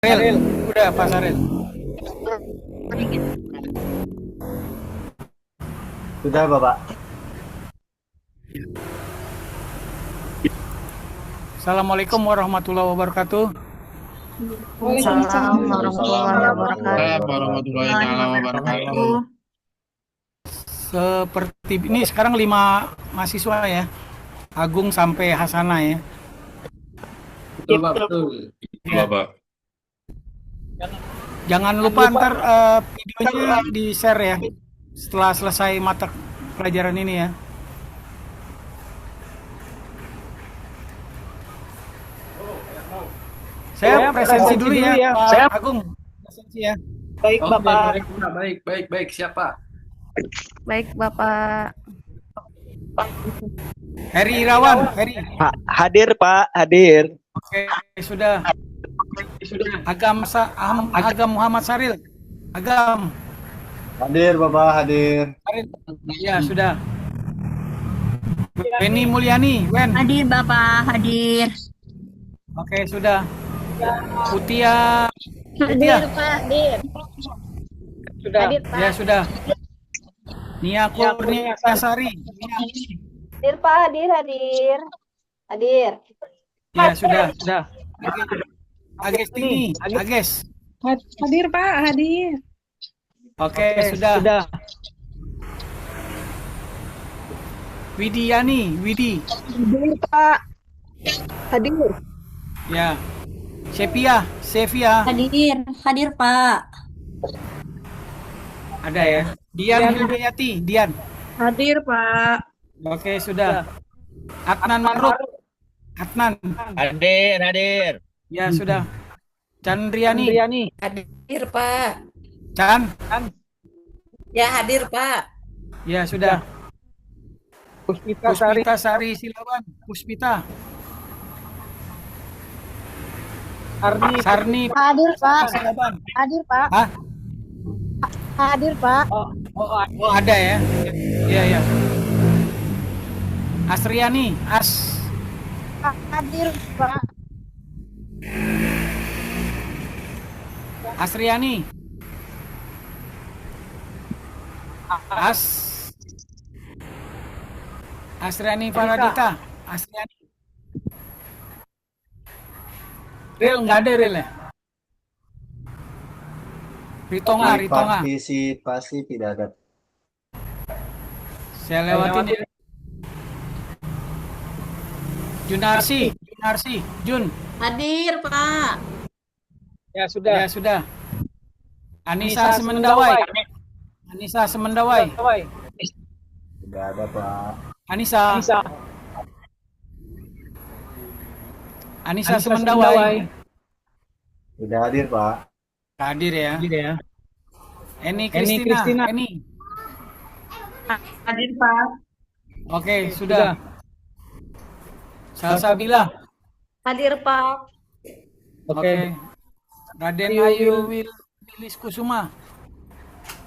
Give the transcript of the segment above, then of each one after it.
Saril, udah Pak Saril. Sudah, Bapak. Assalamualaikum warahmatullahi wabarakatuh. Waalaikumsalam warahmatullahi Waalaikumsalam wabarakatuh. warahmatullahi Wabarakatuh. Seperti ini sekarang 5 mahasiswa ya. Agung sampai Hasana ya. Betul, Pak, betul. Ya. Bapak. Jangan lupa ntar videonya di-share ya. Setelah selesai mata pelajaran ini ya. Saya presensi dulu ya, Pak Agung. Presensi ya. Baik, Oke, Bapak. baik. Siapa? Baik, Bapak. Heri Irawan, Heri. Hadir, Pak. Hadir. Oke, sudah. Agam Muhammad Saril. Agam. Hadir, Bapak, hadir. Saril. Ya, sudah. Weni Mulyani, Wen. Hadir, Bapak. Hadir. Oke, sudah. Utia. Utia. Pak. Hadir. Sudah. Hadir, Pak. Ya, sudah. Nia Kurniasari. Hadir Pak, hadir. Hadir. Ya, sudah. Agestini, Ages. Hadir Pak, hadir. Oke, sudah. Widiani, Widi. Hadir Pak. Hadir. Ya. Sevia. Hadir, Pak. Ada ya. Dian Hidayati, Dian. Hadir Pak. Oke, sudah. Adnan Maruk. Adnan. Hadir. Ya, sudah. Chandriani. Hadir, Pak. Chan. Ya, hadir, Pak. Ya, sudah. Puspita Sari Silawan. Puspita. Sarni Hadir Pak, Silawan. hadir Pak, Hah? hadir Pak. Oh, ada ya. Iya. Asriani, Hadir Pak. Asriani. Asriani Faradita. Asriani. Real nggak ada real ya? Ritonga. Partisipasi tidak ada. Saya lewatin ya. Junarsi, Jun. Hadir, Pak. Ya, sudah. Anissa Semendawai. Tidak ada, Pak. Anissa Semendawai. Tidak hadir, Pak. Hadir ya. Eni Kristina. Hadir Pak. Oke, sudah. Salsabila. Hadir, Pak. Oke. Raden Ayu Wilis Kusuma.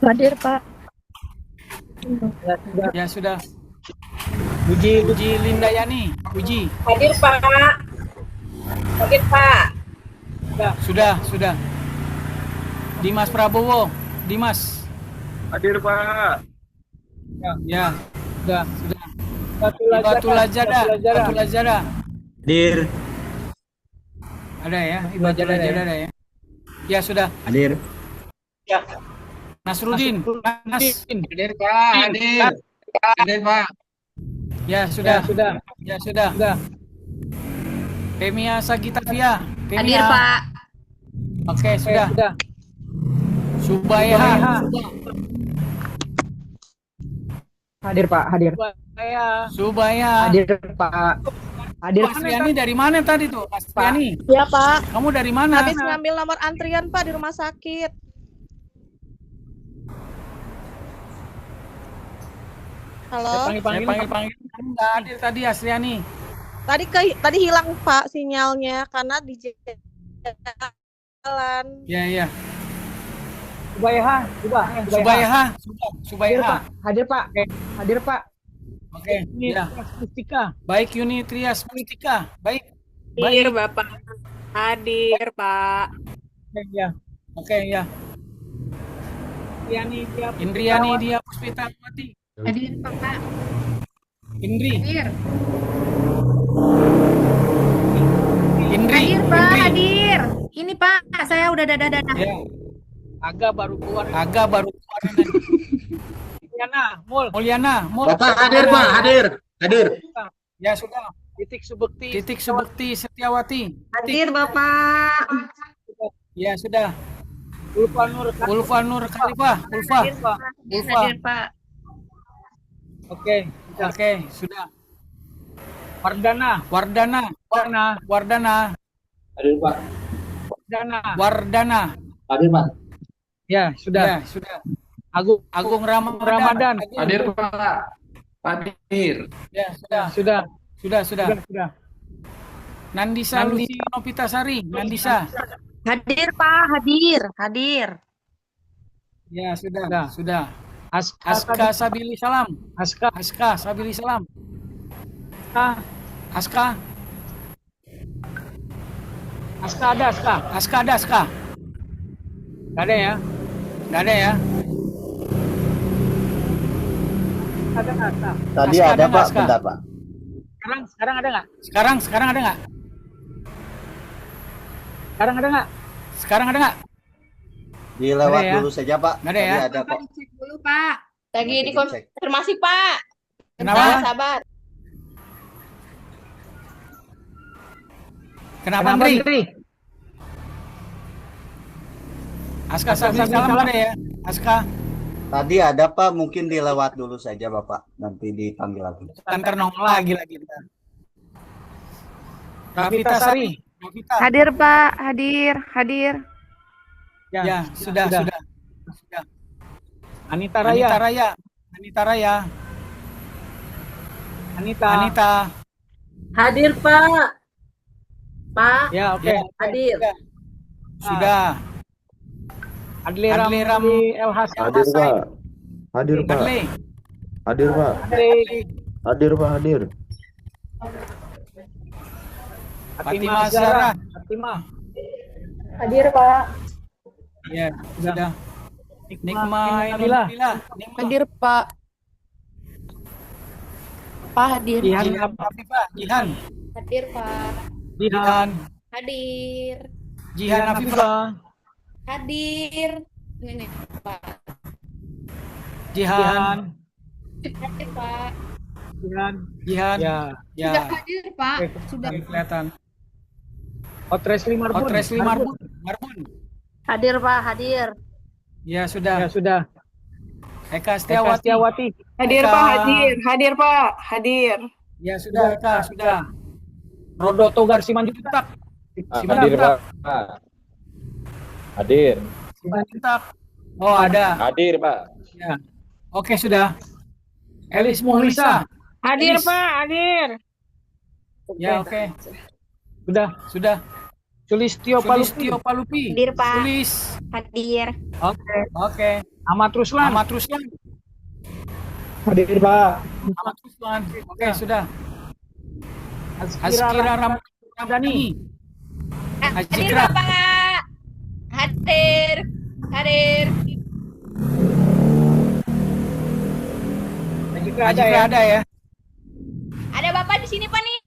Hadir Pak. Ya, sudah. Uji Lindayani. Uji. Hadir Pak. Hadir Pak. Sudah. Dimas Prabowo. Dimas. Hadir, Pak. Ya. Sudah. Ibatul Lazada. Hadir. Ada ya. Ibatul Lazada ada ya. Ya, sudah. Hadir. Nasruddin. Hadir, Pak. Hadir, Pak. Ya, sudah. Femia Sagitavia. Hadir, Pak. Oke, sudah. Subaiha. Hadir Pak, hadir. Subaiha. Hadir Pak. Hadir. Mas Riani dari mana tadi tuh, Mas Riani? Ya Pak, Kamu dari mana? habis ngambil nomor antrian Pak di rumah sakit. Halo, Saya panggil. Kamu nggak hadir tadi, Asriani. tadi hilang Pak sinyalnya karena di jalan. Ya. Subaiha. Hadir Pak. Hadir Pak. Oke. Ya. Baik, Yuni Trias Mustika. Baik. Hadir, Bapak. Hadir, Pak. ya. Oke, ya. Indriani dia Puspitawati. Hadir Pak. Indri. Hadir. Indri. Hadir Pak, Indri. hadir. Ini Pak, saya udah dadah. Ya. Agak baru keluar nanti. Mulyana, Mul. Bapak hadir Pak, hadir. Ya sudah. Titik Subekti Setiawati. Hadir Bapak. Ya sudah. Ulfa Nur Khalifah. Ulfa. Hadir Pak. Oke, sudah. Wardana. Hadir Pak. Wardana. Hadir Pak. Ya, sudah. Agung Ramadan. Hadir Pak. Hadir. Ya, sudah. Nandisa Lucy Nopitasari. Nandisa. Hadir Pak, hadir. Ya, sudah. Aska Sabili Salam. Aska Sabili Salam. Aska ada. Gak ada ya? Tadi Aska ada ada Pak, Aska? bentar Pak. Sekarang ada nggak? Sekarang ada nggak? Sekarang ada nggak? Dilewat Ada ya? dulu saja Pak. Nggak ada ya? Tadi ada Pak. Cek dulu Pak. Lagi Nanti dicek. dikonfirmasi Pak. Kenapa? Sabar. Kenapa Andri? Aska Sabili Salam ada ya? Aska. Tadi ada Pak, mungkin dilewat dulu saja Bapak. Nanti dipanggil lagi. Ntar nongol lagi. Rafita Sari. Hadir Pak, hadir. Ya, sudah. Anita Anita Raya. Raya. Anita. Hadir Pak. Pak, Ya, oke. hadir. Sudah. Adli Adli Ramli LH. Hadir Pak. Hadir Pak. Adli. Hadir Pak. Hadir Pak, hadir. Fatimah Zahra. Hadir Pak. Ya, sudah. Nikma Nabila. Hadir Pak. Pak hadir. Jihan Afifah. Jihan. Hadir Pak. Jihan. Hadir. Jihan Afifah. Hadir. Ini Pak. Jihan. Hadir Pak. Jihan. Ya. Sudah hadir Pak. Sudah. Kelihatan. Otresli Marbun. Marbun. Hadir Pak, hadir. Ya, sudah. Ya sudah. Eka Setiawati. Hadir Eka. Pak, hadir Pak, hadir. Ya, sudah, Eka, sudah. Rodo Togar Simanjuntak. Hadir, Pak. Hadir. Simanjuntak. Oh, ada. Hadir Pak. Ya. Oke, sudah. Elis Muhlisa. Hadir Elis. Pak, hadir. Ya, oke. Sudah. Sulistio Sulistio Palupi. Palupi. Hadir Pak. Sulis. Hadir. Oke. Ahmad Ruslan. Ahmad Ruslan. Hadir Pak. Ahmad Ruslan. Oke, sudah. Azkira Azkira Ramdhani. Ramdhani. Hadir Azkira. Bapak. Hadir. Azkira ada ya. Ada Bapak di sini Pak nih.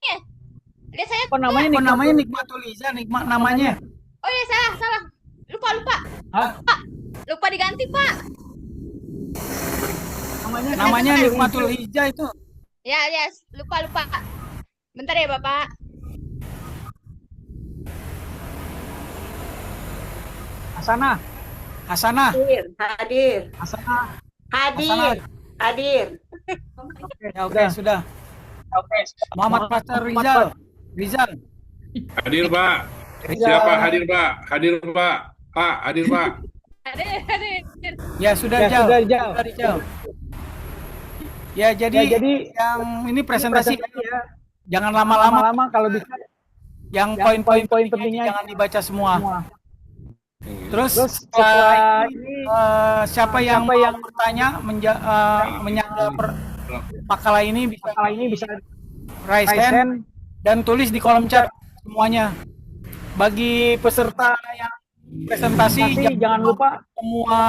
Ada saya. Kok namanya Nikmatul Iza, nikmat namanya. Oh ya salah. Lupa. Hah? Lupa diganti Pak. Namanya Nikmatul Iza itu. Ya, lupa. Bentar ya Bapak. Hasanah. Hadir. Hasanah. Hadir. Ya, oke, sudah. Muhammad Fathar Rizal. Hadir Pak. Siapa hadir Pak? Hadir Pak. Pak, hadir Pak. Hadir. Ya, sudah Ya, jauh. sudah jauh. Ya, jadi yang ini presentasi ya. Jangan lama-lama. Lama-lama kalau bisa. Yang poin-poin pentingnya jangan dibaca semua. Terus setelah ini siapa yang mau bertanya menyanggah makalah ini bisa raise hand dan tulis di kolom chat semuanya. Bagi peserta yang presentasi Jangan lupa semua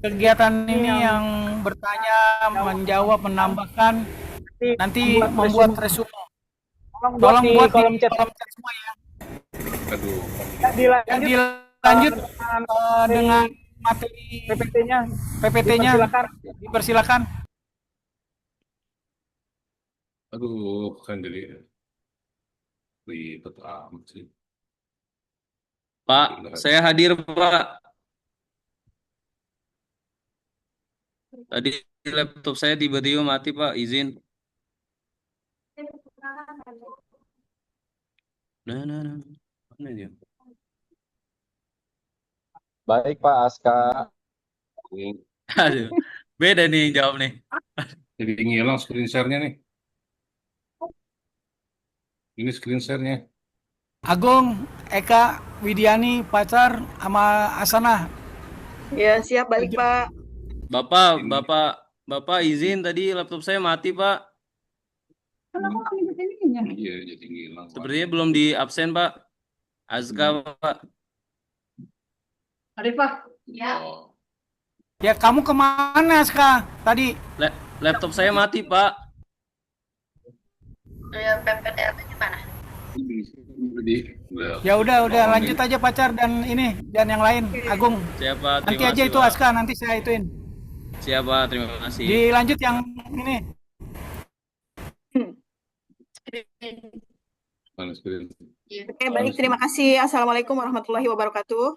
kegiatan ini yang bertanya, menjawab, menambahkan, nanti membuat resume. Tolong buat di kolom chat semua ya. Aduh. Dilanjut dengan materi PPT-nya. Dipersilakan. Aduh, kan jadi ribet amat sih. Pak, saya hadir, Pak. Tadi laptop saya tiba-tiba mati, Pak. Izin. Nah. Mana dia? Baik Pak Aska. Aduh, beda nih yang jawab nih. Jadi ngilang screen share-nya nih. Ini screen share-nya. Agung, Eka, Widiani, Pacar, sama Asana. Ya, siap balik, Pak. Bapak izin tadi laptop saya mati, Pak. Iya, jadi ngilang. Pak. Sepertinya belum di absen, Pak. Azka, Pak. Arifah. Ya. Oh. Ya, kamu kemana, Ska? Tadi? Laptop saya mati, Pak. Ya, PPT-nya gimana? Ya udah lanjut aja Pacar dan yang lain. Agung. Siapa? Nanti Terima aja kasih, itu Pak. Aska, nanti saya ituin. Siapa? Terima kasih. Dilanjut yang ini. Mana screen? Oke, baik. Terima kasih. Assalamualaikum warahmatullahi wabarakatuh.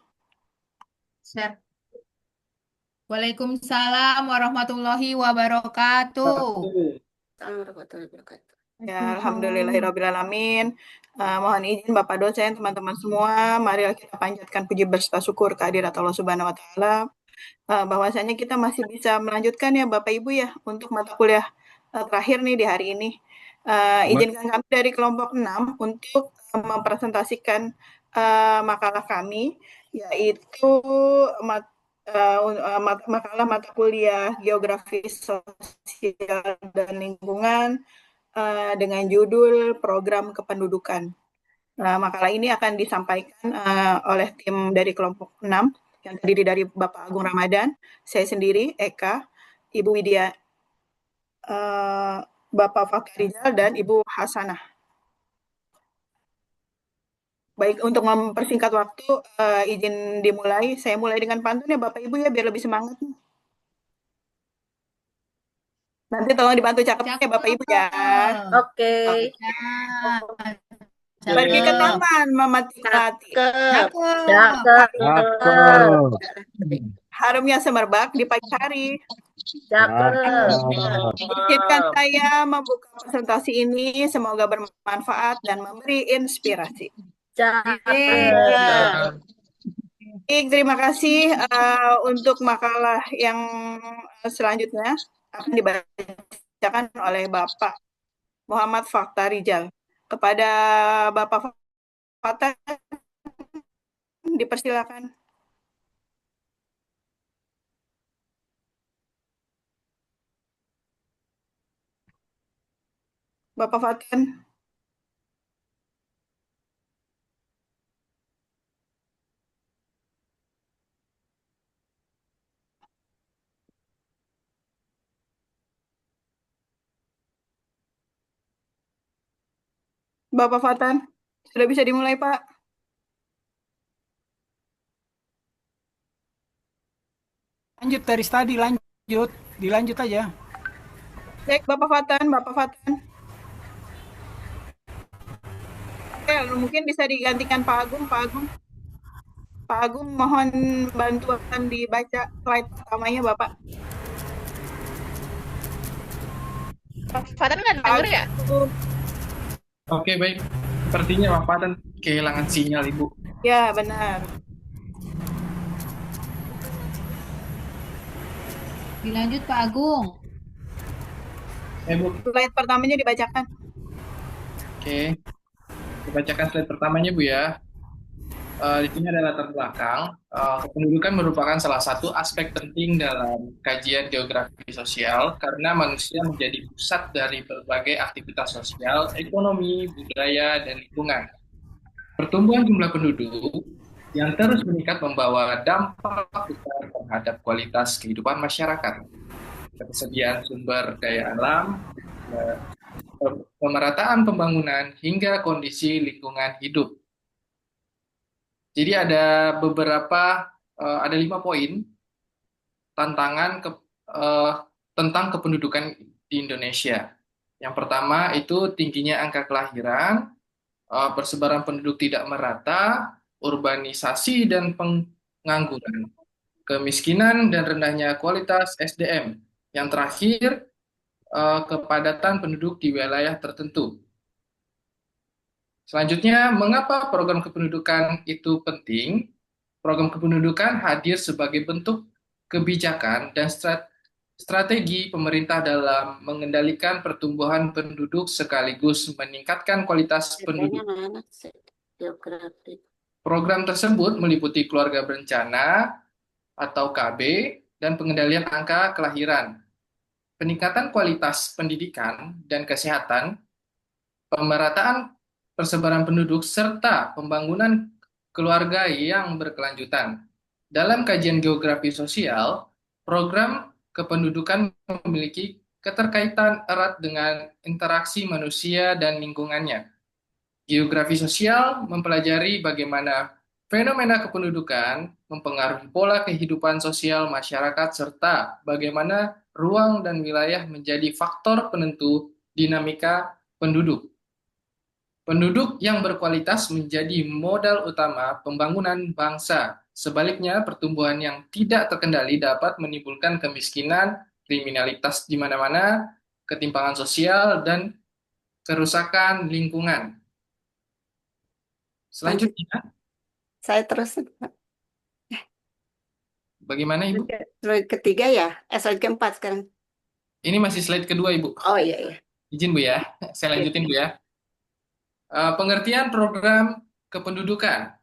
Share. Waalaikumsalam warahmatullahi wabarakatuh. Ya, alhamdulillahirrahmanirrahim. Mohon izin Bapak dosen, teman-teman semua, mari kita panjatkan puji berserta syukur kehadirat Allah Subhanahu wa taala. Bahwasanya kita masih bisa melanjutkan ya Bapak Ibu ya untuk mata kuliah terakhir nih di hari ini. Izinkan kami dari kelompok 6 untuk mempresentasikan makalah kami, yaitu makalah mata kuliah Geografi Sosial dan Lingkungan dengan judul Program Kependudukan. Makalah ini akan disampaikan oleh tim dari kelompok 6 yang terdiri dari Bapak Agung Ramadan, saya sendiri, Eka, Ibu Widya, Bapak Fakhr Rizal, dan Ibu Hasanah. Baik, untuk mempersingkat waktu, izin dimulai. Saya mulai dengan pantun ya Bapak Ibu ya, biar lebih semangat. Nanti tolong dibantu cakepnya ya Bapak Ibu ya. Oke. Pergi ke taman, memetik harumnya semerbak di pagi hari. Izinkan saya membuka presentasi ini, semoga bermanfaat dan memberi inspirasi. Baik, terima kasih. Untuk makalah yang selanjutnya akan dibacakan oleh Bapak Muhammad Fakhr Rizal. Kepada Bapak Fakhr, dipersilakan. Bapak Fakhr. Bapak Fatan, sudah bisa dimulai, Pak. Lanjut dari tadi, dilanjut aja. Baik, Bapak Fatan. Oke, mungkin bisa digantikan Pak Agung. Pak Agung, mohon bantuan dibaca slide pertamanya, Bapak. Pak Fatan nggak denger ya? Oke, baik. Sepertinya Pak Fatan kehilangan sinyal, Ibu. Ya, benar. Dilanjut Pak Agung. Bu. Slide pertamanya dibacakan. Oke. Dibacakan slide pertamanya, Bu ya. Di sini ada latar belakang. Kependudukan merupakan salah satu aspek penting dalam kajian geografi sosial karena manusia menjadi pusat dari berbagai aktivitas sosial, ekonomi, budaya, dan lingkungan. Pertumbuhan jumlah penduduk yang terus meningkat membawa dampak besar terhadap kualitas kehidupan masyarakat, ketersediaan sumber daya alam, pemerataan pembangunan, hingga kondisi lingkungan hidup. Jadi ada 5 poin tantangan tentang kependudukan di Indonesia. Yang pertama itu tingginya angka kelahiran, persebaran penduduk tidak merata, urbanisasi dan pengangguran, kemiskinan dan rendahnya kualitas SDM. Yang terakhir, kepadatan penduduk di wilayah tertentu. Selanjutnya, mengapa program kependudukan itu penting? Program kependudukan hadir sebagai bentuk kebijakan dan strategi pemerintah dalam mengendalikan pertumbuhan penduduk sekaligus meningkatkan kualitas penduduk. Program tersebut meliputi keluarga berencana atau KB dan pengendalian angka kelahiran, peningkatan kualitas pendidikan dan kesehatan, pemerataan persebaran penduduk, serta pembangunan keluarga yang berkelanjutan. Dalam kajian geografi sosial, program kependudukan memiliki keterkaitan erat dengan interaksi manusia dan lingkungannya. Geografi sosial mempelajari bagaimana fenomena kependudukan mempengaruhi pola kehidupan sosial masyarakat serta bagaimana ruang dan wilayah menjadi faktor penentu dinamika penduduk. Penduduk yang berkualitas menjadi modal utama pembangunan bangsa. Sebaliknya, pertumbuhan yang tidak terkendali dapat menimbulkan kemiskinan, kriminalitas di mana-mana, ketimpangan sosial, dan kerusakan lingkungan. Selanjutnya, Saya terus. bagaimana Ibu? Slide ketiga ya? Slide keempat sekarang. Ini masih slide kedua Ibu. Oh iya. Izin Bu ya, saya lanjutin Bu ya. Pengertian program kependudukan.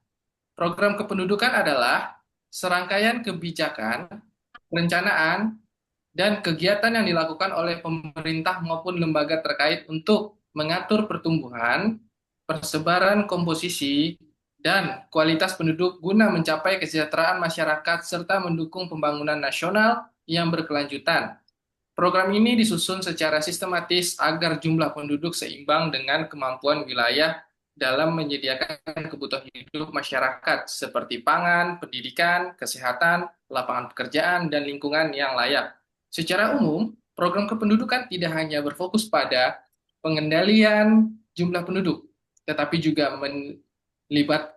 Program kependudukan adalah serangkaian kebijakan, perencanaan, dan kegiatan yang dilakukan oleh pemerintah maupun lembaga terkait untuk mengatur pertumbuhan, persebaran komposisi, dan kualitas penduduk guna mencapai kesejahteraan masyarakat serta mendukung pembangunan nasional yang berkelanjutan. Program ini disusun secara sistematis agar jumlah penduduk seimbang dengan kemampuan wilayah dalam menyediakan kebutuhan hidup masyarakat seperti pangan, pendidikan, kesehatan, lapangan pekerjaan, dan lingkungan yang layak. Secara umum, program kependudukan tidak hanya berfokus pada pengendalian jumlah penduduk, tetapi juga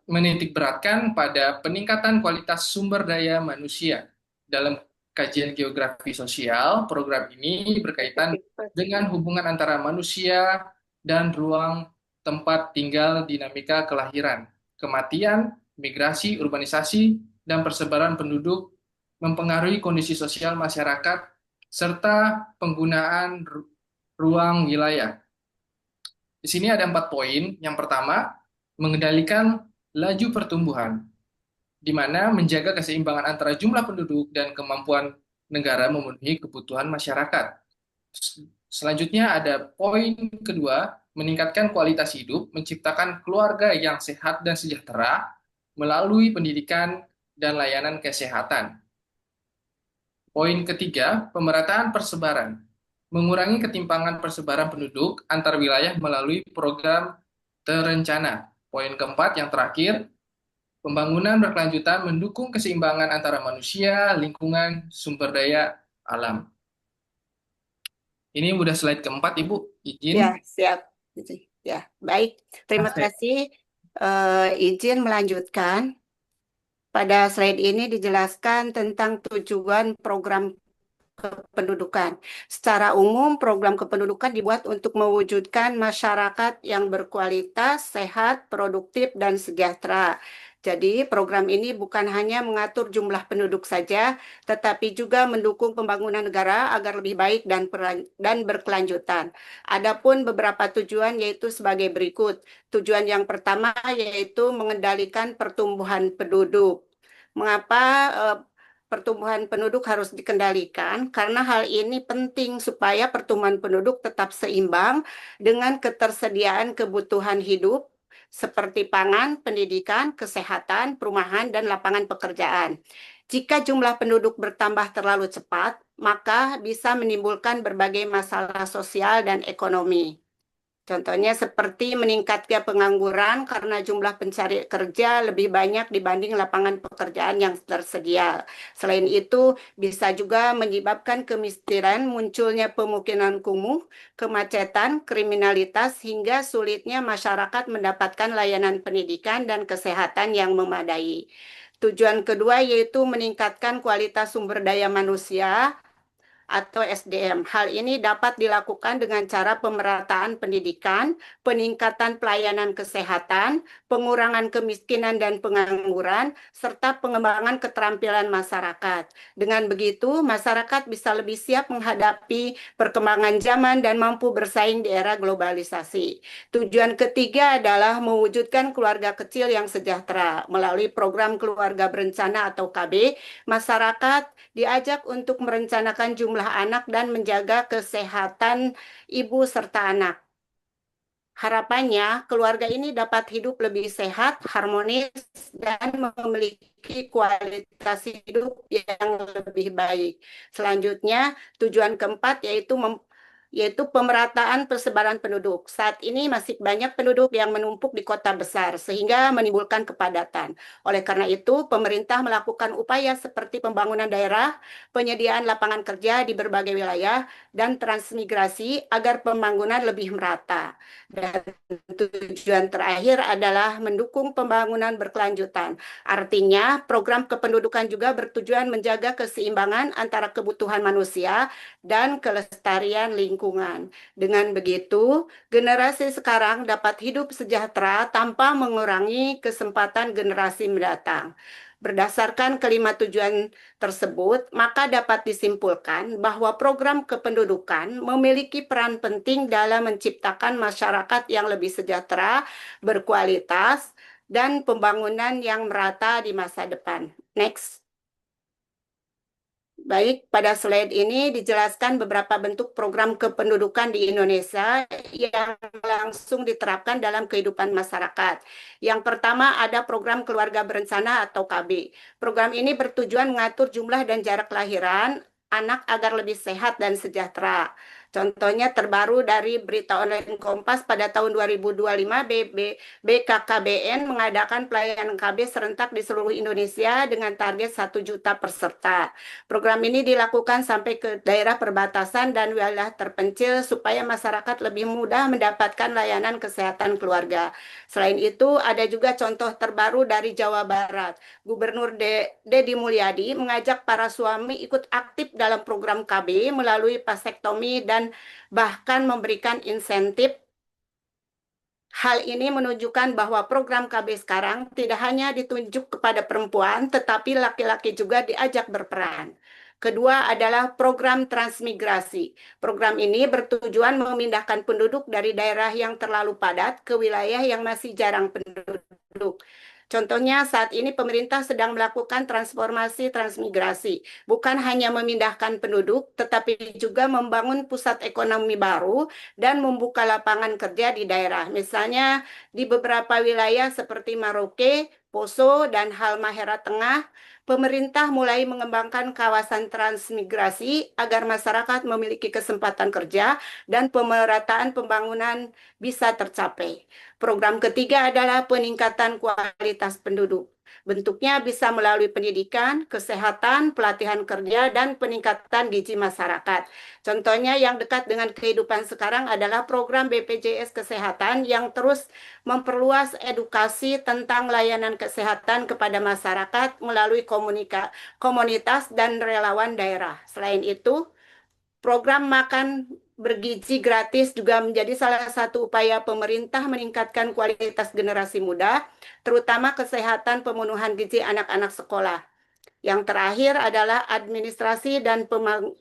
menitikberatkan pada peningkatan kualitas sumber daya manusia. Dalam kajian geografi sosial, program ini berkaitan dengan hubungan antara manusia dan ruang tempat tinggal, dinamika kelahiran, kematian, migrasi, urbanisasi, dan persebaran penduduk mempengaruhi kondisi sosial masyarakat, serta penggunaan ruang wilayah. Di sini ada 4 poin. Yang pertama, mengendalikan laju pertumbuhan, di mana menjaga keseimbangan antara jumlah penduduk dan kemampuan negara memenuhi kebutuhan masyarakat. Selanjutnya ada poin kedua, meningkatkan kualitas hidup, menciptakan keluarga yang sehat dan sejahtera melalui pendidikan dan layanan kesehatan. Poin ketiga, pemerataan persebaran, mengurangi ketimpangan persebaran penduduk antar wilayah melalui program terencana. Poin keempat, yang terakhir, pembangunan berkelanjutan mendukung keseimbangan antara manusia, lingkungan, sumber daya alam. Ini udah slide keempat, Ibu. Izin. Ya, siap. Ya, baik. Terima kasih. Izin melanjutkan. Pada slide ini dijelaskan tentang tujuan program kependudukan. Secara umum, program kependudukan dibuat untuk mewujudkan masyarakat yang berkualitas, sehat, produktif, dan sejahtera. Jadi, program ini bukan hanya mengatur jumlah penduduk saja, tetapi juga mendukung pembangunan negara agar lebih baik dan berkelanjutan. Adapun beberapa tujuan yaitu sebagai berikut. Tujuan yang pertama yaitu mengendalikan pertumbuhan penduduk. Mengapa pertumbuhan penduduk harus dikendalikan? Karena hal ini penting supaya pertumbuhan penduduk tetap seimbang dengan ketersediaan kebutuhan hidup seperti pangan, pendidikan, kesehatan, perumahan, dan lapangan pekerjaan. Jika jumlah penduduk bertambah terlalu cepat, maka bisa menimbulkan berbagai masalah sosial dan ekonomi. Contohnya seperti meningkatnya pengangguran karena jumlah pencari kerja lebih banyak dibanding lapangan pekerjaan yang tersedia. Selain itu, bisa juga menyebabkan kemiskinan, munculnya pemukiman kumuh, kemacetan, kriminalitas, hingga sulitnya masyarakat mendapatkan layanan pendidikan dan kesehatan yang memadai. Tujuan kedua yaitu meningkatkan kualitas sumber daya manusia atau SDM. Hal ini dapat dilakukan dengan cara pemerataan pendidikan, peningkatan pelayanan kesehatan, pengurangan kemiskinan dan pengangguran, serta pengembangan keterampilan masyarakat. Dengan begitu, masyarakat bisa lebih siap menghadapi perkembangan zaman dan mampu bersaing di era globalisasi. Tujuan ketiga adalah mewujudkan keluarga kecil yang sejahtera. Melalui program keluarga berencana atau KB, masyarakat diajak untuk merencanakan jumlah anak dan menjaga kesehatan ibu serta anak. Harapannya, keluarga ini dapat hidup lebih sehat, harmonis, dan memiliki kualitas hidup yang lebih baik. Selanjutnya, tujuan keempat yaitu pemerataan persebaran penduduk. Saat ini masih banyak penduduk yang menumpuk di kota besar, sehingga menimbulkan kepadatan. Oleh karena itu, pemerintah melakukan upaya seperti pembangunan daerah, penyediaan lapangan kerja di berbagai wilayah, dan transmigrasi agar pembangunan lebih merata. Dan tujuan terakhir adalah mendukung pembangunan berkelanjutan. Artinya, program kependudukan juga bertujuan menjaga keseimbangan antara kebutuhan manusia dan kelestarian lingkungan. Dengan begitu, generasi sekarang dapat hidup sejahtera tanpa mengurangi kesempatan generasi mendatang. Berdasarkan kelima tujuan tersebut, maka dapat disimpulkan bahwa program kependudukan memiliki peran penting dalam menciptakan masyarakat yang lebih sejahtera, berkualitas, dan pembangunan yang merata di masa depan. Next. Baik, pada slide ini dijelaskan beberapa bentuk program kependudukan di Indonesia yang langsung diterapkan dalam kehidupan masyarakat. Yang pertama ada program keluarga berencana atau KB. Program ini bertujuan mengatur jumlah dan jarak kelahiran anak agar lebih sehat dan sejahtera. Contohnya terbaru dari berita online Kompas pada tahun 2025, BKKBN mengadakan pelayanan KB serentak di seluruh Indonesia dengan target 1 juta peserta. Program ini dilakukan sampai ke daerah perbatasan dan wilayah terpencil supaya masyarakat lebih mudah mendapatkan layanan kesehatan keluarga. Selain itu, ada juga contoh terbaru dari Jawa Barat. Gubernur Deddy Mulyadi mengajak para suami ikut aktif dalam program KB melalui vasektomi dan bahkan memberikan insentif. Hal ini menunjukkan bahwa program KB sekarang tidak hanya ditunjuk kepada perempuan, tetapi laki-laki juga diajak berperan. Kedua adalah program transmigrasi. Program ini bertujuan memindahkan penduduk dari daerah yang terlalu padat ke wilayah yang masih jarang penduduk. Contohnya saat ini pemerintah sedang melakukan transformasi transmigrasi, bukan hanya memindahkan penduduk, tetapi juga membangun pusat ekonomi baru dan membuka lapangan kerja di daerah. Misalnya di beberapa wilayah seperti Merauke, Poso, dan Halmahera Tengah, pemerintah mulai mengembangkan kawasan transmigrasi agar masyarakat memiliki kesempatan kerja dan pemerataan pembangunan bisa tercapai. Program ketiga adalah peningkatan kualitas penduduk. Bentuknya bisa melalui pendidikan, kesehatan, pelatihan kerja, dan peningkatan gizi masyarakat. Contohnya yang dekat dengan kehidupan sekarang adalah program BPJS Kesehatan yang terus memperluas edukasi tentang layanan kesehatan kepada masyarakat melalui komunitas dan relawan daerah. Selain itu, program makan bergizi gratis juga menjadi salah satu upaya pemerintah meningkatkan kualitas generasi muda, terutama kesehatan pemenuhan gizi anak-anak sekolah. Yang terakhir adalah administrasi dan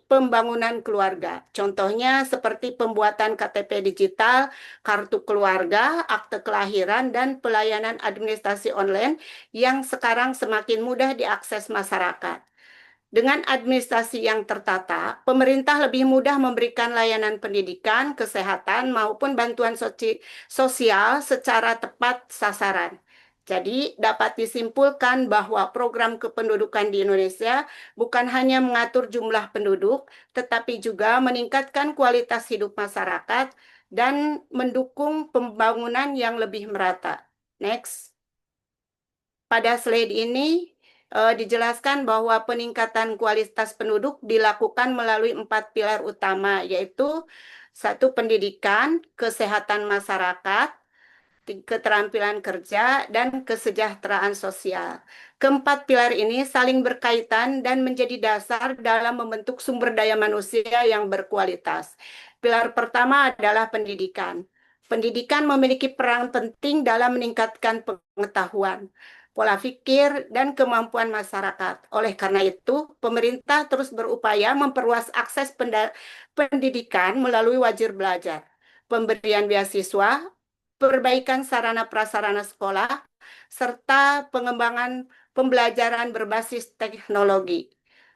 pembangunan keluarga. Contohnya seperti pembuatan KTP digital, kartu keluarga, akte kelahiran, dan pelayanan administrasi online yang sekarang semakin mudah diakses masyarakat. Dengan administrasi yang tertata, pemerintah lebih mudah memberikan layanan pendidikan, kesehatan, maupun bantuan sosial secara tepat sasaran. Jadi, dapat disimpulkan bahwa program kependudukan di Indonesia bukan hanya mengatur jumlah penduduk, tetapi juga meningkatkan kualitas hidup masyarakat dan mendukung pembangunan yang lebih merata. Next. Pada slide ini dijelaskan bahwa peningkatan kualitas penduduk dilakukan melalui 4 pilar utama, yaitu 1. Pendidikan, kesehatan masyarakat, keterampilan kerja, dan kesejahteraan sosial. Keempat pilar ini saling berkaitan dan menjadi dasar dalam membentuk sumber daya manusia yang berkualitas. Pilar pertama adalah pendidikan. Pendidikan memiliki peran penting dalam meningkatkan pengetahuan, pola pikir, dan kemampuan masyarakat. Oleh karena itu, pemerintah terus berupaya memperluas akses pendidikan melalui wajib belajar, pemberian beasiswa, perbaikan sarana prasarana sekolah, serta pengembangan pembelajaran berbasis teknologi.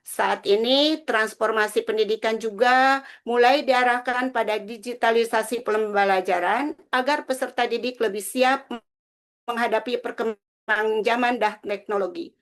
Saat ini, transformasi pendidikan juga mulai diarahkan pada digitalisasi pembelajaran agar peserta didik lebih siap menghadapi perkembangan zaman dan teknologi.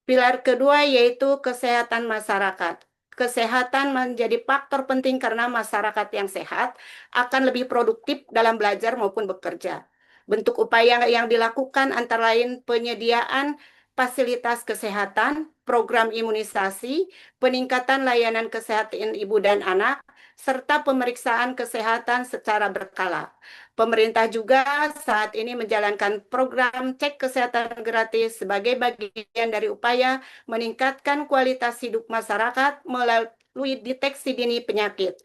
Pilar kedua yaitu kesehatan masyarakat. Kesehatan menjadi faktor penting karena masyarakat yang sehat akan lebih produktif dalam belajar maupun bekerja. Bentuk upaya yang dilakukan antara lain penyediaan fasilitas kesehatan, program imunisasi, peningkatan layanan kesehatan ibu dan anak, serta pemeriksaan kesehatan secara berkala. Pemerintah juga saat ini menjalankan program cek kesehatan gratis sebagai bagian dari upaya meningkatkan kualitas hidup masyarakat melalui deteksi dini penyakit.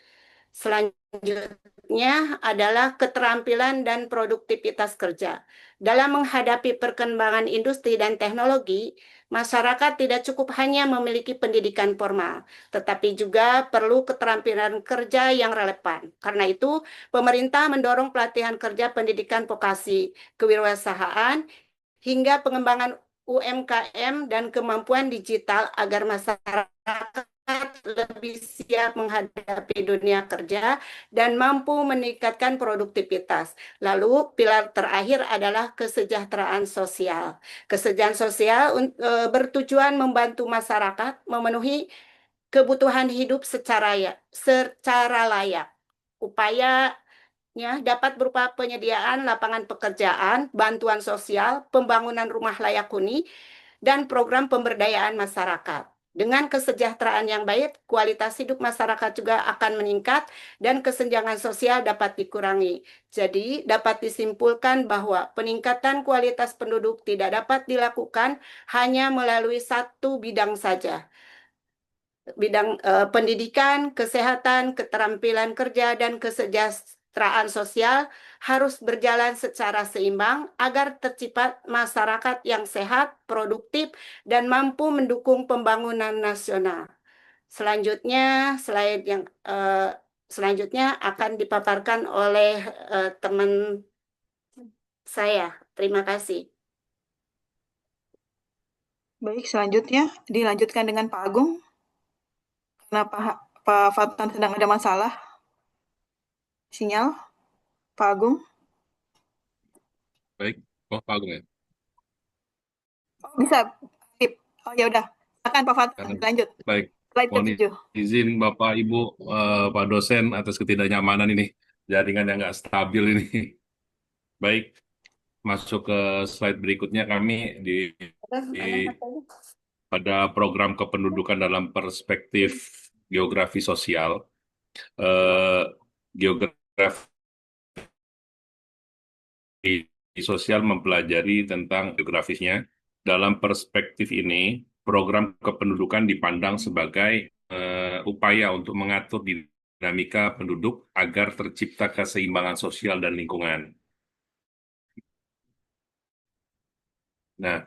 Selanjutnya adalah keterampilan dan produktivitas kerja. Dalam menghadapi perkembangan industri dan teknologi, masyarakat tidak cukup hanya memiliki pendidikan formal, tetapi juga perlu keterampilan kerja yang relevan. Karena itu, pemerintah mendorong pelatihan kerja pendidikan vokasi, kewirausahaan, hingga pengembangan UMKM dan kemampuan digital agar masyarakat lebih siap menghadapi dunia kerja dan mampu meningkatkan produktivitas. Lalu pilar terakhir adalah kesejahteraan sosial. Kesejahteraan sosial bertujuan membantu masyarakat memenuhi kebutuhan hidup secara layak. Upayanya dapat berupa penyediaan lapangan pekerjaan, bantuan sosial, pembangunan rumah layak huni, dan program pemberdayaan masyarakat. Dengan kesejahteraan yang baik, kualitas hidup masyarakat juga akan meningkat dan kesenjangan sosial dapat dikurangi. Jadi, dapat disimpulkan bahwa peningkatan kualitas penduduk tidak dapat dilakukan hanya melalui satu bidang saja. Bidang pendidikan, kesehatan, keterampilan kerja, dan kesejahteraan sosial harus berjalan secara seimbang agar tercipta masyarakat yang sehat, produktif, dan mampu mendukung pembangunan nasional. Selanjutnya, slide yang selanjutnya akan dipaparkan oleh teman saya. Terima kasih. Baik, selanjutnya dilanjutkan dengan Pak Agung. Karena Pak Fatan sedang ada masalah. Sinyal, Pak Agung. Baik, Pak Agung ya. Oh, bisa. Oh ya udah, silakan Pak Fatan lanjut. Baik. Slide Mohon ke-7. izin Bapak Ibu Pak dosen atas ketidaknyamanan ini, jaringan yang nggak stabil ini. Baik, masuk ke slide berikutnya kami pada program kependudukan dalam perspektif geografi sosial. Geografi sosial mempelajari tentang geografisnya. Dalam perspektif ini, program kependudukan dipandang sebagai upaya untuk mengatur dinamika penduduk agar tercipta keseimbangan sosial dan lingkungan. Nah,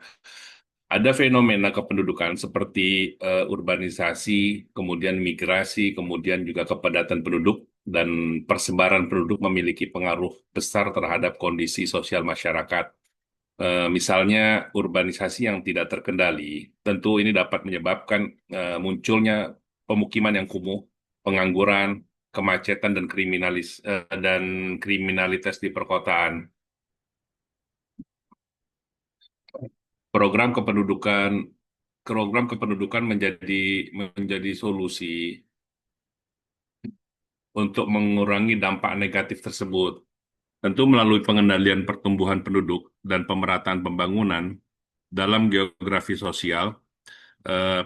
ada fenomena kependudukan seperti urbanisasi, kemudian migrasi, kemudian juga kepadatan penduduk, dan persebaran penduduk memiliki pengaruh besar terhadap kondisi sosial masyarakat. Misalnya urbanisasi yang tidak terkendali, tentu ini dapat menyebabkan munculnya pemukiman yang kumuh, pengangguran, kemacetan dan kriminalitas di perkotaan. Program kependudukan menjadi solusi untuk mengurangi dampak negatif tersebut. Tentu melalui pengendalian pertumbuhan penduduk dan pemerataan pembangunan dalam geografi sosial,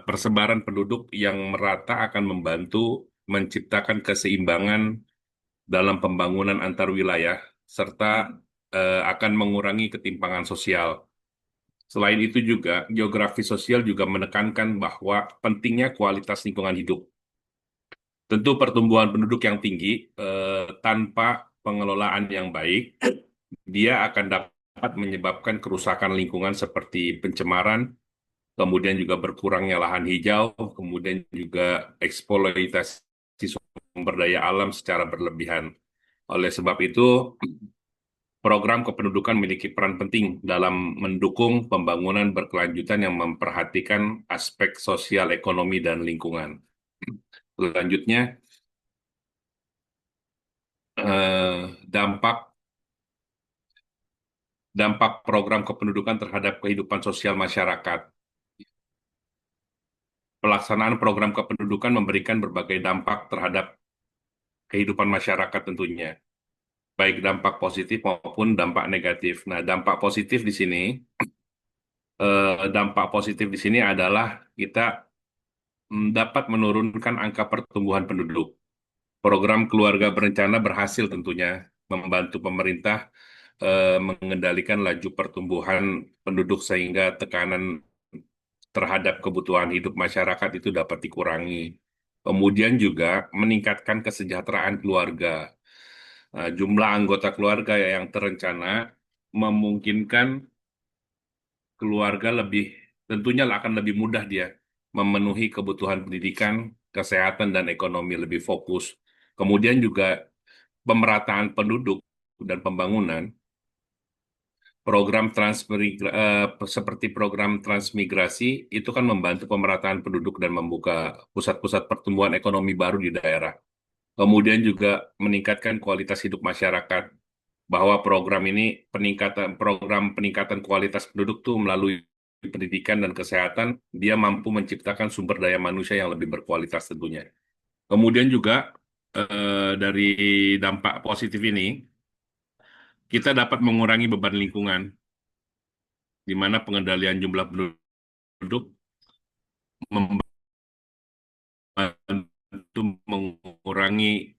persebaran penduduk yang merata akan membantu menciptakan keseimbangan dalam pembangunan antar wilayah serta akan mengurangi ketimpangan sosial. Selain itu juga, geografi sosial juga menekankan bahwa pentingnya kualitas lingkungan hidup. Tentu pertumbuhan penduduk yang tinggi tanpa pengelolaan yang baik, dia akan dapat menyebabkan kerusakan lingkungan seperti pencemaran, kemudian juga berkurangnya lahan hijau, kemudian juga eksploitasi sumber daya alam secara berlebihan. Oleh sebab itu, program kependudukan memiliki peran penting dalam mendukung pembangunan berkelanjutan yang memperhatikan aspek sosial, ekonomi, dan lingkungan. Selanjutnya, dampak program kependudukan terhadap kehidupan sosial masyarakat. Pelaksanaan program kependudukan memberikan berbagai dampak terhadap kehidupan masyarakat tentunya, baik dampak positif maupun dampak negatif. Nah, dampak positif di sini adalah kita dapat menurunkan angka pertumbuhan penduduk. Program keluarga berencana berhasil tentunya membantu pemerintah mengendalikan laju pertumbuhan penduduk sehingga tekanan terhadap kebutuhan hidup masyarakat itu dapat dikurangi. Kemudian juga meningkatkan kesejahteraan keluarga. Jumlah anggota keluarga yang terencana memungkinkan keluarga tentunya akan lebih mudah dia memenuhi kebutuhan pendidikan, kesehatan, dan ekonomi lebih fokus. Kemudian juga pemerataan penduduk dan pembangunan, seperti program transmigrasi itu kan membantu pemerataan penduduk dan membuka pusat-pusat pertumbuhan ekonomi baru di daerah. Kemudian juga meningkatkan kualitas hidup masyarakat, bahwa program peningkatan kualitas penduduk tuh melalui pendidikan dan kesehatan, dia mampu menciptakan sumber daya manusia yang lebih berkualitas tentunya. Kemudian juga dari dampak positif ini, kita dapat mengurangi beban lingkungan, di mana pengendalian jumlah penduduk membantu mengurangi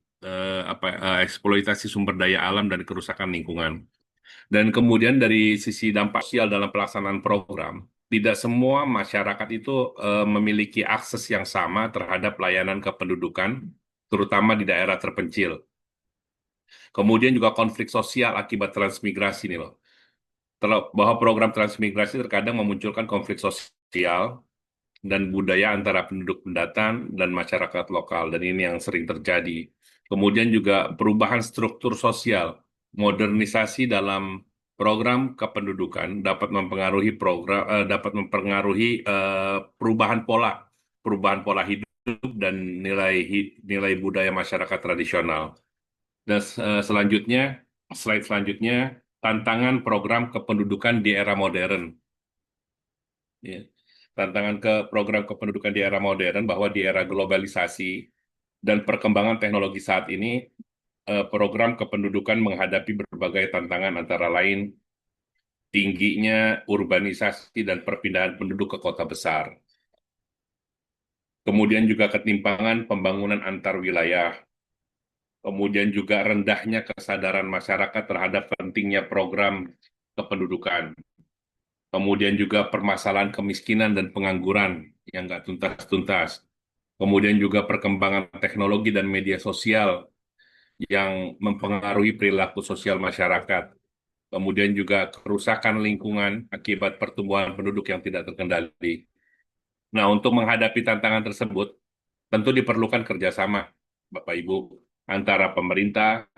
eksploitasi sumber daya alam dan kerusakan lingkungan. Dan kemudian dari sisi dampak sosial dalam pelaksanaan program, tidak semua masyarakat itu memiliki akses yang sama terhadap layanan kependudukan, terutama di daerah terpencil. Kemudian juga konflik sosial akibat transmigrasi nih loh. Bahwa program transmigrasi terkadang memunculkan konflik sosial dan budaya antara penduduk pendatang dan masyarakat lokal, dan ini yang sering terjadi. Kemudian juga perubahan struktur sosial, modernisasi dalam program kependudukan dapat mempengaruhi perubahan pola hidup dan nilai budaya masyarakat tradisional. Dan slide selanjutnya, tantangan program kependudukan di era modern. Ya. Tantangan program kependudukan di era modern, bahwa di era globalisasi dan perkembangan teknologi saat ini, program kependudukan menghadapi berbagai tantangan, antara lain tingginya urbanisasi dan perpindahan penduduk ke kota besar. Kemudian juga ketimpangan pembangunan antar wilayah. Kemudian juga rendahnya kesadaran masyarakat terhadap pentingnya program kependudukan. Kemudian juga permasalahan kemiskinan dan pengangguran yang nggak tuntas-tuntas. Kemudian juga perkembangan teknologi dan media sosial yang mempengaruhi perilaku sosial masyarakat. Kemudian juga kerusakan lingkungan akibat pertumbuhan penduduk yang tidak terkendali. Nah, untuk menghadapi tantangan tersebut, tentu diperlukan kerjasama, Bapak Ibu, antara pemerintah,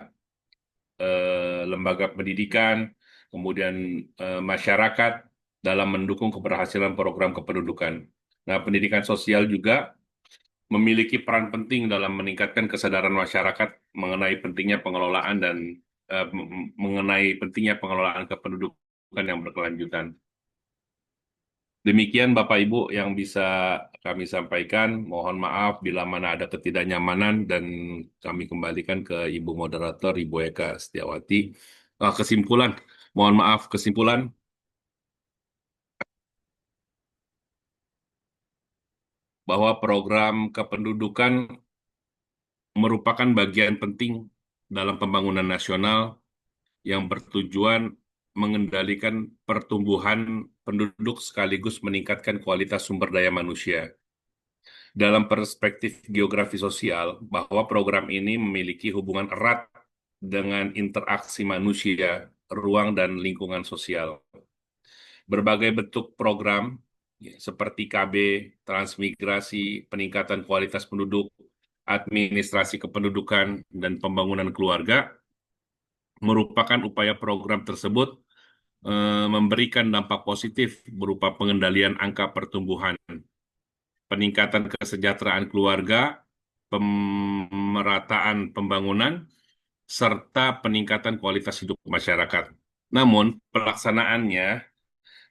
lembaga pendidikan, kemudian masyarakat dalam mendukung keberhasilan program kependudukan. Nah, pendidikan sosial juga memiliki peran penting dalam meningkatkan kesadaran masyarakat mengenai pentingnya pengelolaan dan mengenai pentingnya pengelolaan kependudukan yang berkelanjutan. Demikian Bapak Ibu yang bisa kami sampaikan. Mohon maaf bila mana ada ketidaknyamanan dan kami kembalikan ke Ibu Moderator, Ibu Eka Setiawati. Kesimpulan, mohon maaf kesimpulan. Bahwa program kependudukan merupakan bagian penting dalam pembangunan nasional yang bertujuan mengendalikan pertumbuhan penduduk sekaligus meningkatkan kualitas sumber daya manusia. Dalam perspektif geografi sosial, bahwa program ini memiliki hubungan erat dengan interaksi manusia, ruang, dan lingkungan sosial. Berbagai bentuk program seperti KB, transmigrasi, peningkatan kualitas penduduk, administrasi kependudukan, dan pembangunan keluarga merupakan upaya program tersebut memberikan dampak positif berupa pengendalian angka pertumbuhan, peningkatan kesejahteraan keluarga, pemerataan pembangunan, serta peningkatan kualitas hidup masyarakat. Namun, pelaksanaannya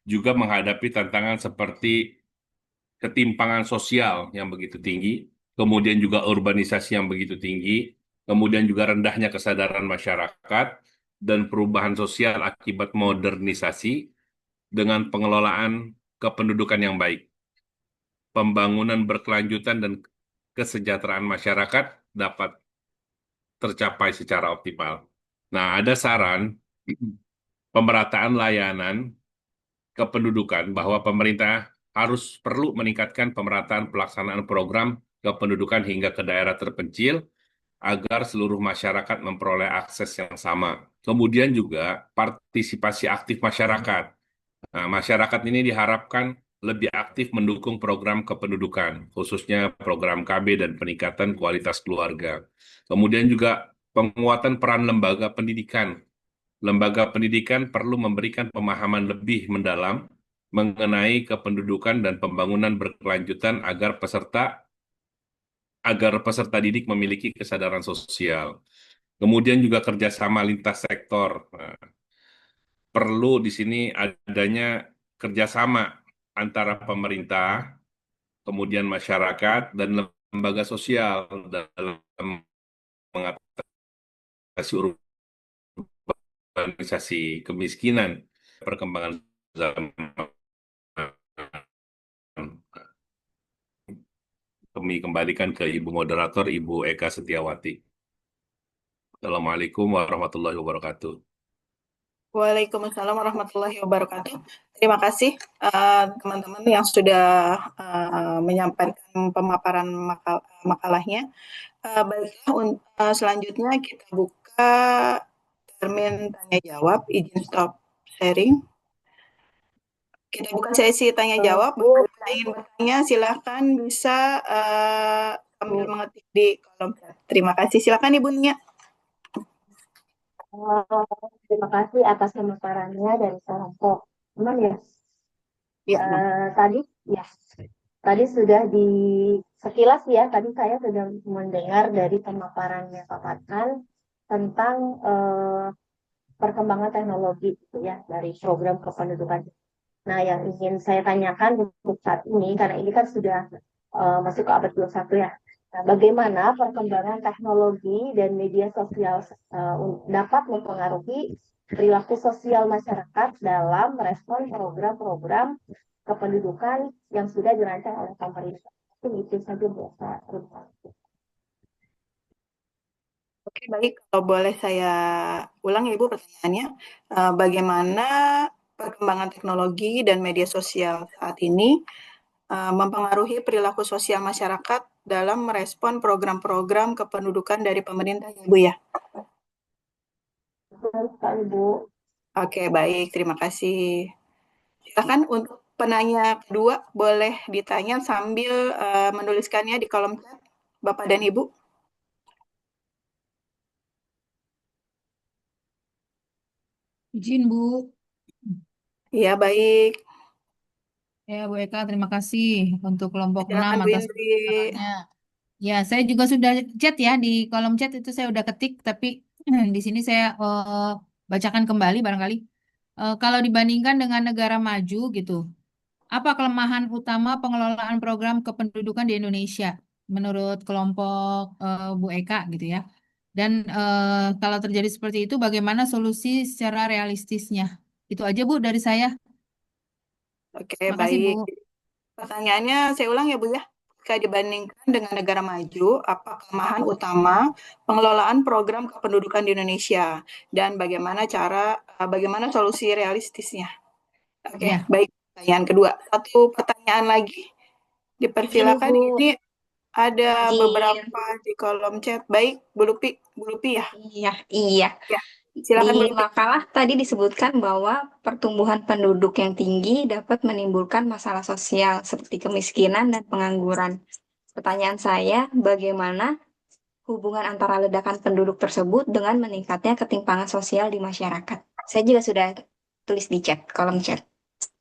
juga menghadapi tantangan seperti ketimpangan sosial yang begitu tinggi, kemudian juga urbanisasi yang begitu tinggi, kemudian juga rendahnya kesadaran masyarakat, dan perubahan sosial akibat modernisasi dengan pengelolaan kependudukan yang baik. Pembangunan berkelanjutan dan kesejahteraan masyarakat dapat tercapai secara optimal. Nah, ada saran pemerataan layanan kependudukan bahwa pemerintah perlu meningkatkan pemerataan pelaksanaan program kependudukan hingga ke daerah terpencil agar seluruh masyarakat memperoleh akses yang sama. Kemudian juga partisipasi aktif masyarakat. Nah, masyarakat ini diharapkan lebih aktif mendukung program kependudukan, khususnya program KB dan peningkatan kualitas keluarga. Kemudian juga penguatan peran lembaga pendidikan. Lembaga pendidikan perlu memberikan pemahaman lebih mendalam mengenai kependudukan dan pembangunan berkelanjutan agar peserta didik memiliki kesadaran sosial. Kemudian juga kerjasama lintas sektor. Nah, perlu di sini adanya kerjasama antara pemerintah, kemudian masyarakat, dan lembaga sosial dalam mengatasi urbanisasi kemiskinan, perkembangan zaman. Kami kembalikan ke Ibu Moderator, Ibu Eka Setiawati. Assalamualaikum warahmatullahi wabarakatuh. Waalaikumsalam warahmatullahi wabarakatuh. Terima kasih teman-teman yang sudah menyampaikan pemaparan makalahnya. Baiklah, selanjutnya kita buka termin tanya jawab. Izin stop sharing. Kita buka sesi tanya jawab. Bila ingin bertanya, silahkan bisa sambil mengetik di kolom chat. Terima kasih. Silakan Ibu Nia. Terima kasih atas pemaparannya dari kelompok. Teman ya. Ya, Tadi sudah sekilas ya. Tadi saya sudah mendengar dari pemaparannya Pak Fathan tentang perkembangan teknologi gitu ya dari program kependudukan. Nah, yang ingin saya tanyakan untuk saat ini, karena ini kan sudah masuk ke abad 21 ya. Nah, bagaimana perkembangan teknologi dan media sosial dapat mempengaruhi perilaku sosial masyarakat dalam merespon program-program kependudukan yang sudah dirancang oleh pemerintah. Itu saja biasa. Oke, baik. Kalau boleh saya ulang ya Ibu pertanyaannya, bagaimana perkembangan teknologi dan media sosial saat ini mempengaruhi perilaku sosial masyarakat dalam merespon program-program kependudukan dari pemerintah ya Bu ya? Betul sekali Bu. Oke, baik. Terima kasih. Silakan untuk penanya kedua boleh ditanya sambil menuliskannya di kolom chat Bapak dan Ibu. Izin, Bu. Iya, baik. Ya, Bu Eka, terima kasih untuk kelompok 6 Silakan Bu atas Indri. penjelasannya. Ya, saya juga sudah chat ya di kolom chat itu saya udah ketik, tapi di sini saya bacakan kembali barangkali. Kalau dibandingkan dengan negara maju gitu, apa kelemahan utama pengelolaan program kependudukan di Indonesia menurut kelompok Bu Eka gitu ya? Dan kalau terjadi seperti itu, bagaimana solusi secara realistisnya? Itu aja Bu dari saya. Oke, Makasih Bu. baik. Pertanyaannya saya ulang ya Bu ya. Jika dibandingkan dengan negara maju, apa kelemahan utama pengelolaan program kependudukan di Indonesia dan bagaimana solusi realistisnya? Oke, Ya. baik. Pertanyaan kedua. Satu pertanyaan lagi. Izin Dipersilakan. Bu, Ini ada izin. beberapa di kolom chat. Baik, Bu Lupi ya. Iya, iya. Ya, silakan Bu Di Lupi. makalah tadi disebutkan bahwa pertumbuhan penduduk yang tinggi dapat menimbulkan masalah sosial seperti kemiskinan dan pengangguran. Pertanyaan saya, bagaimana hubungan antara ledakan penduduk tersebut dengan meningkatnya ketimpangan sosial di masyarakat? Saya juga sudah tulis di chat, kolom chat.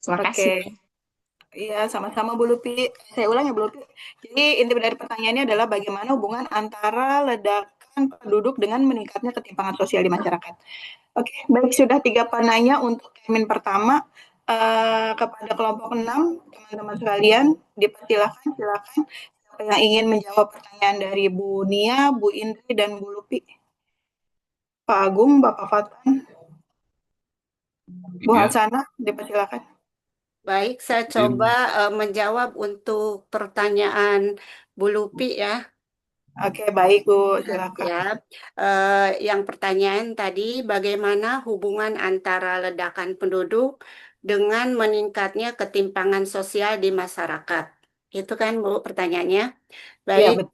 Terima Oke. kasih. Iya, sama-sama Bu Lupi. Saya ulang ya Bu Lupi. Jadi inti dari pertanyaannya adalah bagaimana hubungan antara ledakan penduduk dengan meningkatnya ketimpangan sosial di masyarakat. Oke, baik, sudah 3 penanya untuk termin pertama. Kepada kelompok 6, teman-teman sekalian, silakan siapa yang ingin menjawab pertanyaan dari Bu Nia, Bu Indri, dan Bu Lupi. Pak Agung, Bapak Fatan, Bu Ya. Hasanah, dipersilakan. Baik, saya coba menjawab untuk pertanyaan Bu Lupi ya. Oke, baik Bu, silakan. Ya, yang pertanyaan tadi, bagaimana hubungan antara ledakan penduduk dengan meningkatnya ketimpangan sosial di masyarakat? Itu kan Bu pertanyaannya. Iya, Baik, betul.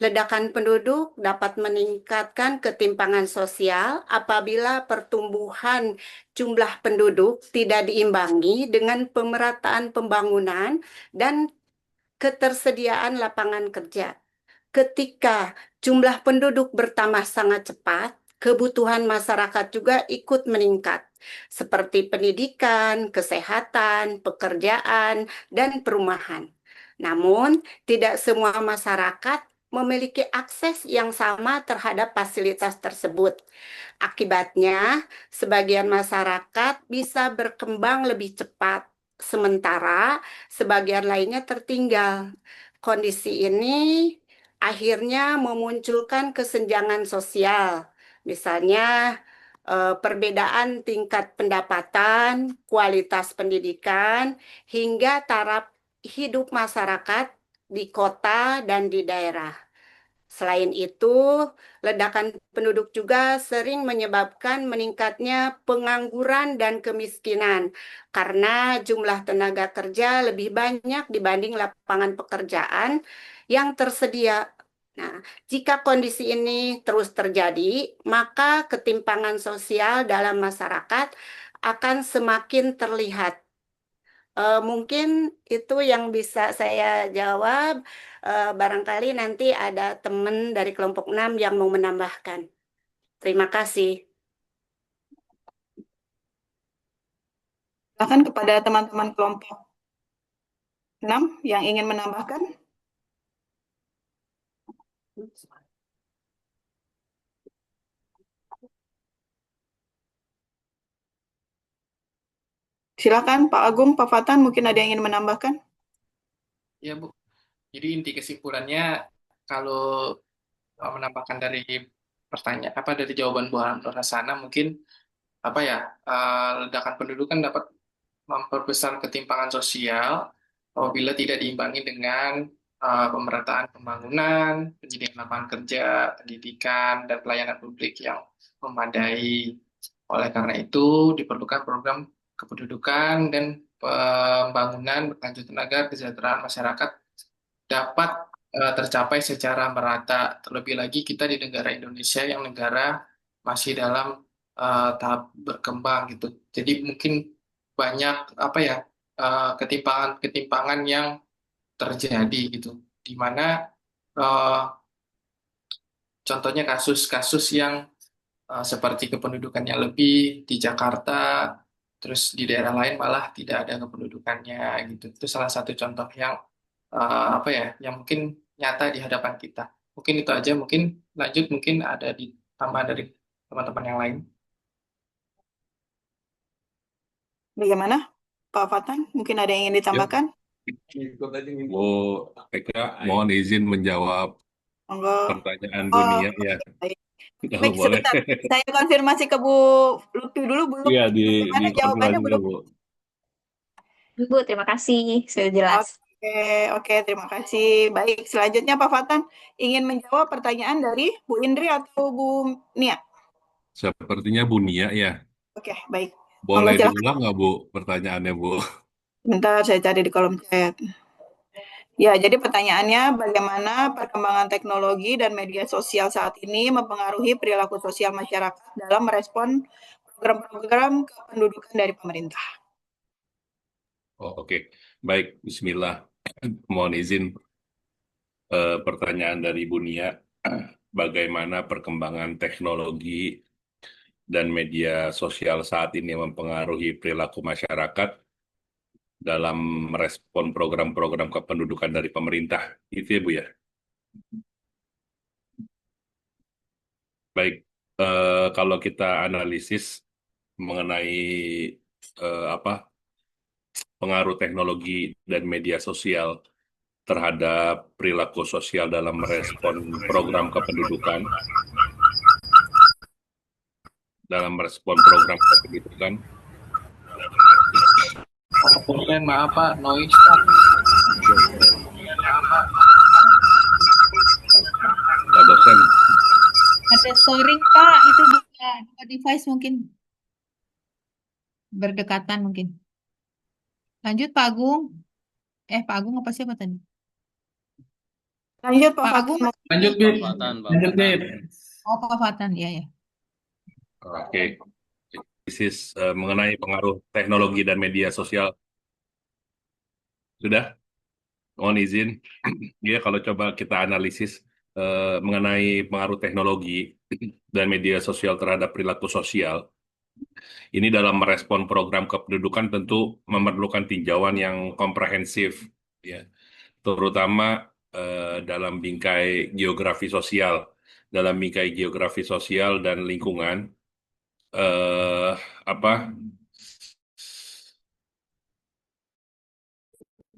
ledakan penduduk dapat meningkatkan ketimpangan sosial apabila pertumbuhan jumlah penduduk tidak diimbangi dengan pemerataan pembangunan dan ketersediaan lapangan kerja. Ketika jumlah penduduk bertambah sangat cepat, kebutuhan masyarakat juga ikut meningkat, seperti pendidikan, kesehatan, pekerjaan, dan perumahan. Namun, tidak semua masyarakat memiliki akses yang sama terhadap fasilitas tersebut. Akibatnya, sebagian masyarakat bisa berkembang lebih cepat, sementara sebagian lainnya tertinggal. Kondisi ini akhirnya memunculkan kesenjangan sosial, misalnya perbedaan tingkat pendapatan, kualitas pendidikan, hingga taraf hidup masyarakat di kota dan di daerah. Selain itu, ledakan penduduk juga sering menyebabkan meningkatnya pengangguran dan kemiskinan karena jumlah tenaga kerja lebih banyak dibanding lapangan pekerjaan yang tersedia. Nah, jika kondisi ini terus terjadi, maka ketimpangan sosial dalam masyarakat akan semakin terlihat. Mungkin itu yang bisa saya jawab. Barangkali nanti ada teman dari kelompok 6 yang mau menambahkan. Terima kasih. Silakan kepada teman-teman kelompok 6 yang ingin menambahkan. Silakan Pak Agung, Pak Fatan, mungkin ada yang ingin menambahkan? Ya Bu, jadi inti kesimpulannya kalau menambahkan dari pertanyaan dari jawaban Bu Hasanah mungkin ledakan penduduk kan dapat memperbesar ketimpangan sosial apabila tidak diimbangi dengan pemerataan pembangunan, penyediaan lapangan kerja, pendidikan, dan pelayanan publik yang memadai. Oleh karena itu, diperlukan program kependudukan dan pembangunan berkelanjutan agar kesejahteraan masyarakat dapat tercapai secara merata. Terlebih lagi kita di negara Indonesia yang negara masih dalam tahap berkembang gitu. Jadi mungkin banyak ketimpangan-ketimpangan yang terjadi gitu, di mana contohnya kasus-kasus yang seperti kependudukannya lebih di Jakarta, terus di daerah lain malah tidak ada kependudukannya gitu. Itu salah satu contoh yang apa ya, yang mungkin nyata di hadapan kita. Mungkin itu aja, mungkin lanjut, mungkin ada di tambahan dari teman-teman yang lain. Bagaimana, Pak Fatan? Mungkin ada yang ingin ditambahkan? Bu Eka, mohon izin menjawab Monggo. pertanyaan Oh, Bunia ya. baik. Kalau Baik, boleh. sebentar. Saya konfirmasi ke Bu Lutfi dulu. Bu Lutfi, Iya, bagaimana jawabannya, Bu dikonfirmasi Lutfi? Bu. Bu, terima kasih. Sudah jelas. Oke, oke, terima kasih. Baik, selanjutnya Pak Fatan ingin menjawab pertanyaan dari Bu Indri atau Bu Nia? Sepertinya Bunia ya. Oke, baik. Monggo Boleh silakan. diulang nggak Bu pertanyaannya Bu? Bentar, saya cari di kolom chat. Ya, jadi pertanyaannya bagaimana perkembangan teknologi dan media sosial saat ini mempengaruhi perilaku sosial masyarakat dalam merespon program-program kependudukan dari pemerintah. Oh, oke. Baik, Bismillah. Mohon izin pertanyaan dari Bunia. Bagaimana perkembangan teknologi dan media sosial saat ini mempengaruhi perilaku masyarakat dalam merespon program-program kependudukan dari pemerintah. Itu ya, Bu ya. Baik, kalau kita analisis mengenai apa pengaruh teknologi dan media sosial terhadap perilaku sosial dalam merespon program kependudukan, Maaf Pak, noise Pak. Pak dosen. Ada soring Pak, itu dua device mungkin berdekatan mungkin. Lanjut Pak Agung. Pak Agung apa siapa tadi? Lanjut Pak Agung. Lanjut Bib. Lanjut Bib. Oh Pak Fatan, ya ya. Oke. Mengenai pengaruh teknologi dan media sosial. Sudah? Mohon izin. Ya, kalau coba kita analisis mengenai pengaruh teknologi dan media sosial terhadap perilaku sosial, ini dalam merespon program kependudukan tentu memerlukan tinjauan yang komprehensif, ya, terutama dalam bingkai geografi sosial. Dalam bingkai geografi sosial dan lingkungan,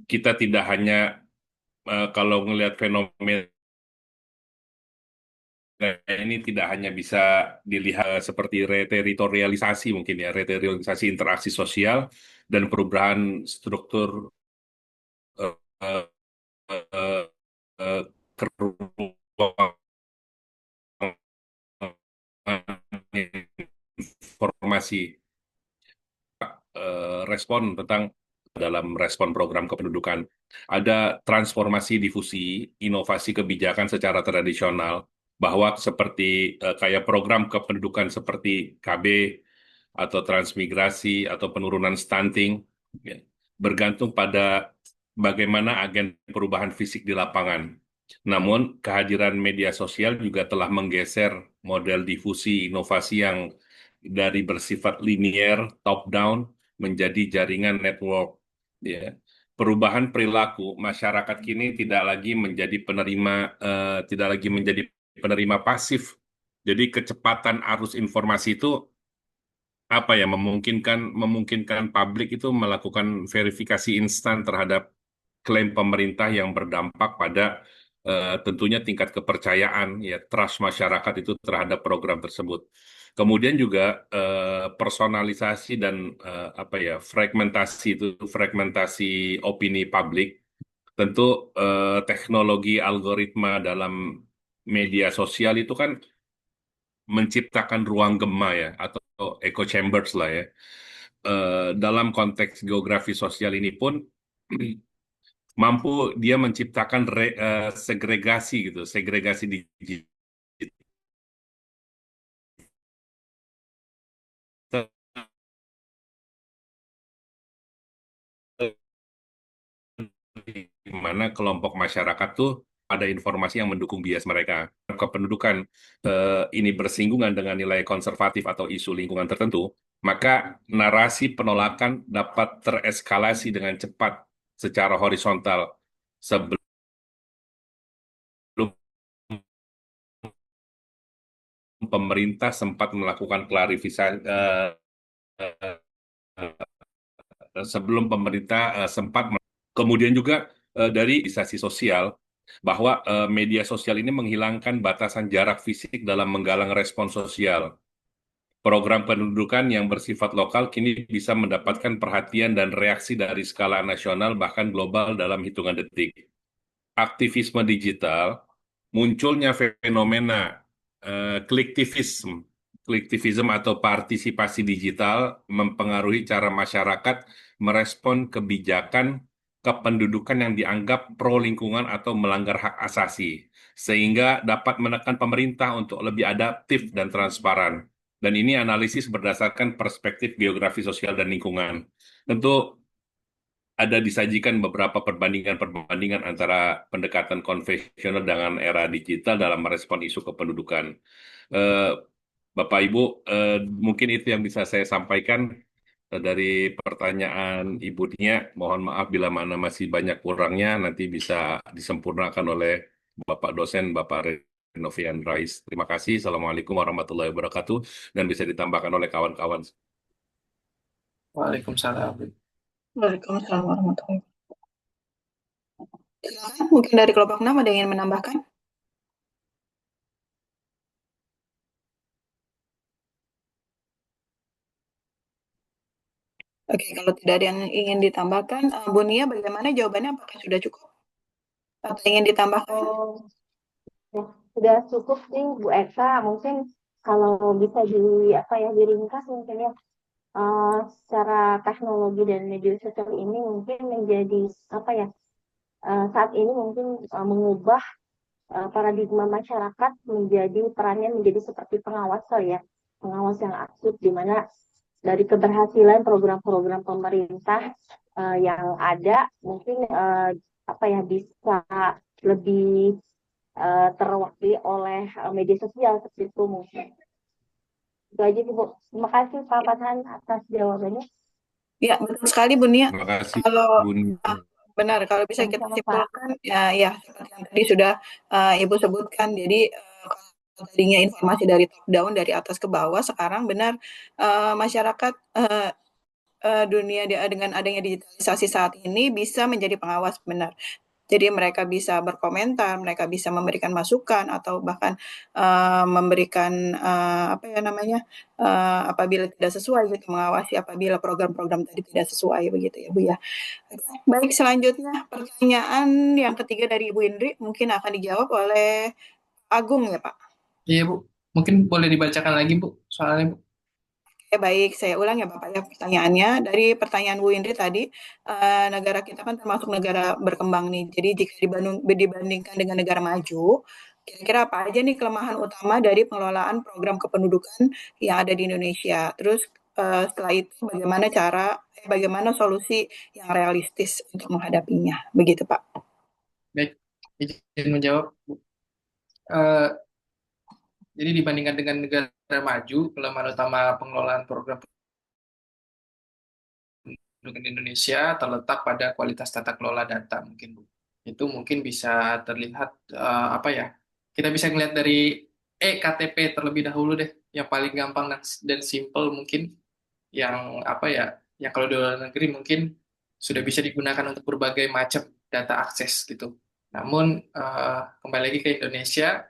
kita tidak hanya kalau melihat fenomena ini tidak hanya bisa dilihat seperti reteritorialisasi mungkin ya, reteritorialisasi interaksi sosial dan perubahan struktur informasi respon tentang dalam respon program kependudukan. Ada transformasi difusi, inovasi kebijakan secara tradisional, bahwa seperti kayak program kependudukan seperti KB atau transmigrasi atau penurunan stunting, ya, bergantung pada bagaimana agen perubahan fisik di lapangan. Namun, kehadiran media sosial juga telah menggeser model difusi inovasi yang dari bersifat linier, top-down, menjadi jaringan network. Ya. Perubahan perilaku masyarakat kini tidak lagi menjadi penerima pasif. Jadi kecepatan arus informasi itu memungkinkan publik itu melakukan verifikasi instan terhadap klaim pemerintah yang berdampak pada tentunya tingkat kepercayaan, ya, trust masyarakat itu terhadap program tersebut. Kemudian juga personalisasi dan fragmentasi opini publik. Tentu teknologi algoritma dalam media sosial itu kan menciptakan ruang gema ya, atau echo chambers lah ya. Dalam konteks geografi sosial ini pun mampu dia menciptakan segregasi digital di mana kelompok masyarakat tuh ada informasi yang mendukung bias mereka. kependudukan ini bersinggungan dengan nilai konservatif atau isu lingkungan tertentu, maka narasi penolakan dapat tereskalasi dengan cepat secara horizontal sebelum pemerintah sempat melakukan klarifikasi sebelum pemerintah sempat kemudian juga dari imunisasi sosial bahwa media sosial ini menghilangkan batasan jarak fisik dalam menggalang respon sosial. Program pendudukan yang bersifat lokal kini bisa mendapatkan perhatian dan reaksi dari skala nasional bahkan global dalam hitungan detik. Aktivisme digital, munculnya fenomena kliktivisme atau partisipasi digital mempengaruhi cara masyarakat merespon kebijakan kependudukan yang dianggap pro lingkungan atau melanggar hak asasi, sehingga dapat menekan pemerintah untuk lebih adaptif dan transparan. Dan ini analisis berdasarkan perspektif geografi sosial dan lingkungan. Tentu ada disajikan beberapa perbandingan-perbandingan antara pendekatan konvensional dengan era digital dalam merespon isu kependudukan. Bapak Ibu, mungkin itu yang bisa saya sampaikan dari pertanyaan Ibu Nia. Mohon maaf bila mana masih banyak kurangnya, nanti bisa disempurnakan oleh Bapak dosen, Bapak Renovian Rais. Terima kasih. Assalamualaikum warahmatullahi wabarakatuh. Dan bisa ditambahkan oleh kawan-kawan. Waalaikumsalam. Waalaikumsalam warahmatullahi wabarakatuh. Silakan, mungkin dari kelompok 6 ada yang ingin menambahkan? Oke, kalau tidak ada yang ingin ditambahkan, Bu Nia bagaimana jawabannya? Apakah sudah cukup? Atau ingin ditambahkan? Ya, sudah cukup sih Bu Eka. Mungkin kalau bisa diringkas mungkin ya, secara teknologi dan media sosial ini mungkin menjadi saat ini mungkin mengubah paradigma masyarakat perannya menjadi seperti pengawas ya, pengawas yang aktif, di mana dari keberhasilan program-program pemerintah yang ada mungkin bisa lebih terwakili oleh media sosial seperti itu mungkin. Itu aja sih, Bu. Terima kasih Pak Fathan atas jawabannya. Ya, betul sekali Bu Nia. Terima kasih, Kalau Bu Nia. benar, kalau bisa kita Sama-sama, simpulkan, ya seperti yang tadi sudah Ibu sebutkan. Jadi kalau tadinya informasi dari top down, dari atas ke bawah, sekarang benar masyarakat dunia dengan adanya digitalisasi saat ini bisa menjadi pengawas, benar. Jadi mereka bisa berkomentar, mereka bisa memberikan masukan atau bahkan memberikan apabila tidak sesuai, gitu, mengawasi apabila program-program tadi tidak sesuai, begitu ya Bu ya. Baik, selanjutnya pertanyaan yang ketiga dari Ibu Indri mungkin akan dijawab oleh Agung ya Pak. Iya Bu, mungkin boleh dibacakan lagi Bu soalnya Bu. Oke, baik, saya ulang ya Bapak ya pertanyaannya. Dari pertanyaan Bu Indri tadi, negara kita kan termasuk negara berkembang nih. Jadi jika dibandingkan dengan negara maju, kira-kira apa aja nih kelemahan utama dari pengelolaan program kependudukan yang ada di Indonesia? Terus setelah itu bagaimana solusi yang realistis untuk menghadapinya? Begitu Pak. Baik, izin menjawab Bu. Jadi dibandingkan dengan negara maju, kelemahan utama pengelolaan program pendudukan di Indonesia terletak pada kualitas tata kelola data mungkin Bu. Itu mungkin bisa terlihat kita bisa melihat dari eKTP terlebih dahulu deh, yang paling gampang dan simple mungkin, yang yang kalau di luar negeri mungkin sudah bisa digunakan untuk berbagai macam data akses gitu. Namun kembali lagi ke Indonesia,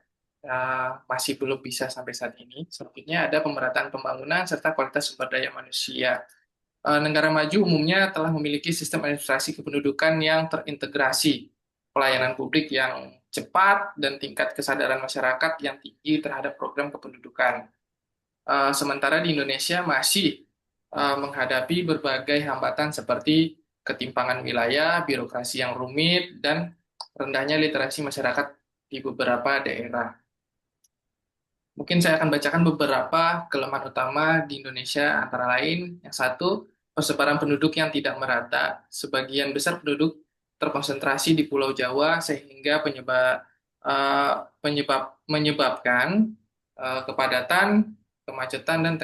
masih belum bisa sampai saat ini. Selanjutnya ada pemerataan pembangunan serta kualitas sumber daya manusia. Negara maju umumnya telah memiliki sistem administrasi kependudukan yang terintegrasi, pelayanan publik yang cepat, dan tingkat kesadaran masyarakat yang tinggi terhadap program kependudukan. Sementara di Indonesia masih menghadapi berbagai hambatan seperti ketimpangan wilayah, birokrasi yang rumit, dan rendahnya literasi masyarakat di beberapa daerah. Mungkin saya akan bacakan beberapa kelemahan utama di Indonesia, antara lain, yang satu, persebaran penduduk yang tidak merata. Sebagian besar penduduk terkonsentrasi di Pulau Jawa, sehingga menyebabkan kepadatan, kemacetan, dan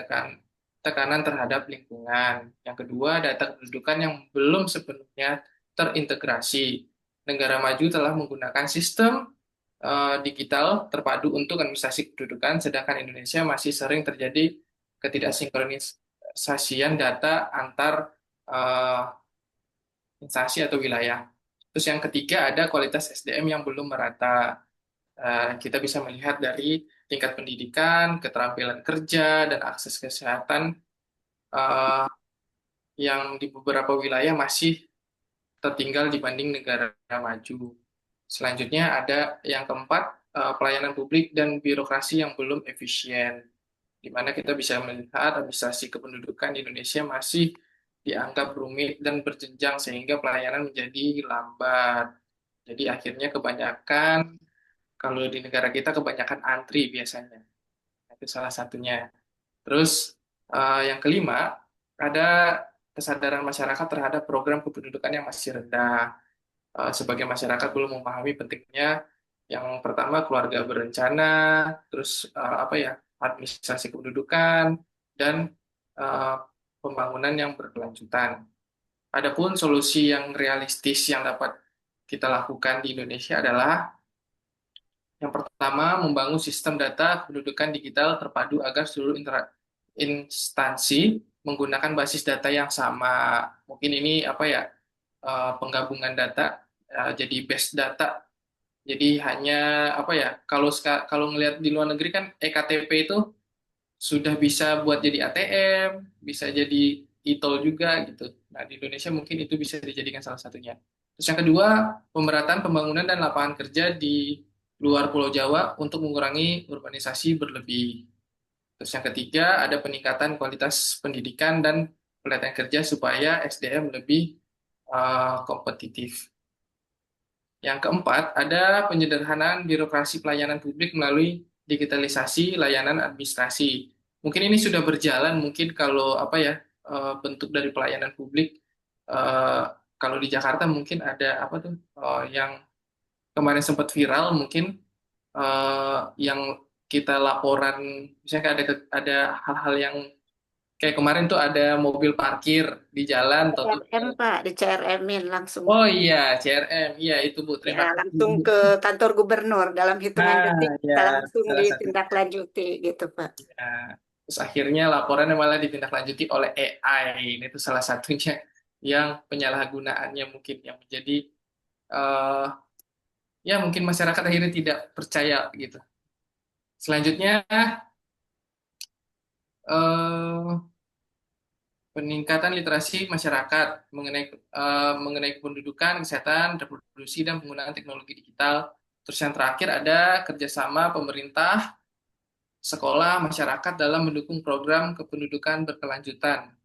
tekanan terhadap lingkungan. Yang kedua, data kependudukan yang belum sepenuhnya terintegrasi. Negara maju telah menggunakan sistem digital terpadu untuk administrasi kependudukan, sedangkan Indonesia masih sering terjadi ketidaksinkronisasian data antar instansi atau wilayah. Terus yang ketiga, ada kualitas SDM yang belum merata. Kita bisa melihat dari tingkat pendidikan, keterampilan kerja, dan akses kesehatan yang di beberapa wilayah masih tertinggal dibanding negara maju. Selanjutnya ada yang keempat, pelayanan publik dan birokrasi yang belum efisien, di mana kita bisa melihat administrasi kependudukan di Indonesia masih dianggap rumit dan berjenjang sehingga pelayanan menjadi lambat. Jadi akhirnya kebanyakan, kalau di negara kita kebanyakan antri biasanya. Itu salah satunya. Terus yang kelima, ada kesadaran masyarakat terhadap program kependudukan yang masih rendah. Sebagai masyarakat belum memahami pentingnya yang pertama keluarga berencana, terus administrasi kependudukan, dan pembangunan yang berkelanjutan. Adapun solusi yang realistis yang dapat kita lakukan di Indonesia adalah yang pertama, membangun sistem data kependudukan digital terpadu agar seluruh instansi menggunakan basis data yang sama. Mungkin ini penggabungan data jadi base data. Jadi hanya kalau ngelihat di luar negeri kan eKTP itu sudah bisa buat jadi ATM, bisa jadi e-tol juga gitu. Nah, di Indonesia mungkin itu bisa dijadikan salah satunya. Terus yang kedua, pemerataan pembangunan dan lapangan kerja di luar Pulau Jawa untuk mengurangi urbanisasi berlebih. Terus yang ketiga, ada peningkatan kualitas pendidikan dan pelatihan kerja supaya SDM lebih kompetitif. Yang keempat, ada penyederhanaan birokrasi pelayanan publik melalui digitalisasi layanan administrasi. Mungkin ini sudah berjalan, mungkin kalau bentuk dari pelayanan publik, kalau di Jakarta mungkin ada yang kemarin sempat viral, mungkin yang kita laporan, misalnya ada hal-hal yang kayak kemarin tuh ada mobil parkir di jalan. CRM Pak, di CRM-in langsung. Oh iya, CRM, iya itu Bu, terima kasih. Langsung ke kantor gubernur, dalam hitungan detik kita langsung ditindaklanjuti gitu Pak. Ya. Terus akhirnya laporannya malah ditindaklanjuti oleh AI. Ini itu salah satunya yang penyalahgunaannya mungkin yang menjadi mungkin masyarakat akhirnya tidak percaya gitu. Selanjutnya peningkatan literasi masyarakat mengenai kependudukan, kesehatan, reproduksi, dan penggunaan teknologi digital. Terus yang terakhir ada kerjasama pemerintah, sekolah, masyarakat dalam mendukung program kependudukan berkelanjutan.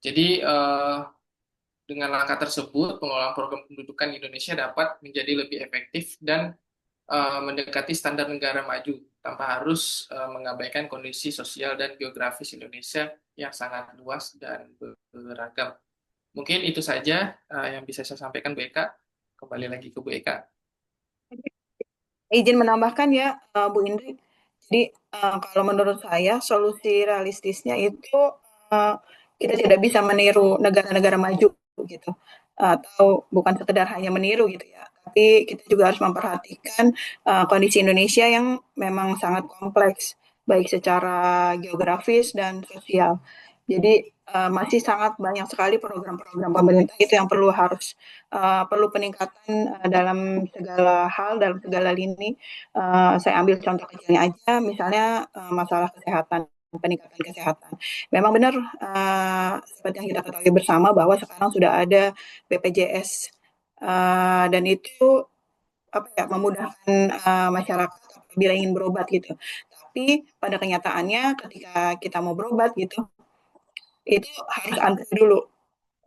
Jadi dengan langkah tersebut, pengelolaan program kependudukan di Indonesia dapat menjadi lebih efektif dan mendekati standar negara maju tanpa harus mengabaikan kondisi sosial dan geografis Indonesia yang sangat luas dan beragam. Mungkin itu saja yang bisa saya sampaikan Bu Eka. Kembali lagi ke Bu Eka. Izin menambahkan ya Bu Indri. Jadi kalau menurut saya solusi realistisnya itu kita tidak bisa meniru negara-negara maju gitu, atau bukan sekedar hanya meniru gitu ya, tapi kita juga harus memperhatikan kondisi Indonesia yang memang sangat kompleks baik secara geografis dan sosial. Jadi masih sangat banyak sekali program-program pemerintah itu yang perlu peningkatan dalam segala hal, dalam segala lini. Saya ambil contoh kecilnya aja, misalnya masalah kesehatan, peningkatan kesehatan. Memang benar seperti yang kita ketahui bersama bahwa sekarang sudah ada BPJS dan itu memudahkan masyarakat apabila ingin berobat gitu. Tapi pada kenyataannya ketika kita mau berobat gitu, itu harus antri dulu.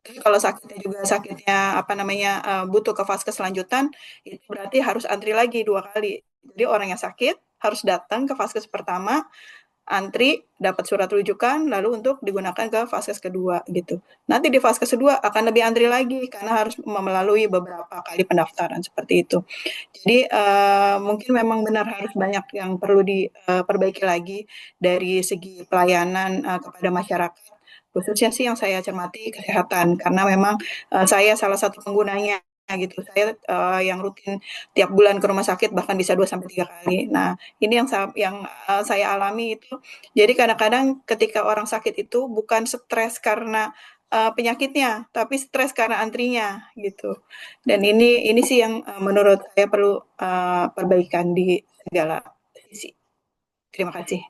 Tapi kalau sakitnya butuh ke fase selanjutan, itu berarti harus antri lagi 2 kali. Jadi orang yang sakit harus datang ke fase pertama, antri, dapat surat rujukan, lalu untuk digunakan ke fase kedua gitu. Nanti di fase kedua akan lebih antri lagi karena harus melalui beberapa kali pendaftaran seperti itu. Jadi mungkin memang benar harus banyak yang perlu diperbaiki lagi dari segi pelayanan kepada masyarakat. Khususnya sih yang saya cermati kesehatan karena memang saya salah satu penggunanya gitu. Saya yang rutin tiap bulan ke rumah sakit bahkan bisa 2 sampai 3 kali. Nah, ini yang saya alami itu. Jadi kadang-kadang ketika orang sakit itu bukan stres karena penyakitnya, tapi stres karena antrinya gitu. Dan ini sih yang menurut saya perlu perbaikan di segala sisi. Terima kasih.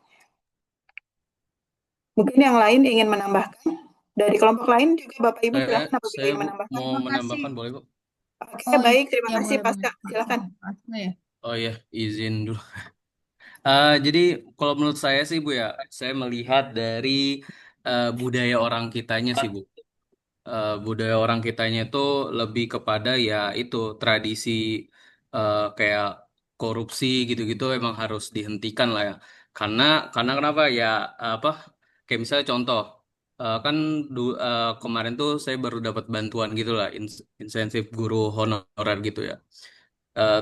Mungkin yang lain ingin menambahkan dari kelompok lain juga Bapak Ibu silakan apabila Saya ingin Bu menambahkan. mau menambahkan boleh Bu? Oke, Oh baik, terima iya kasih boleh Pasca. boleh. Silakan. Asma ya. Oh ya, izin dulu. Jadi kalau menurut saya sih Bu ya, saya melihat dari budaya orang kitanya sih Bu. Budaya orang kitanya itu lebih kepada ya itu tradisi kayak korupsi gitu-gitu emang harus dihentikan lah ya. Karena kenapa ya apa kayak misalnya contoh kan kemarin tuh saya baru dapat bantuan gitu lah insentif guru honorer gitu ya.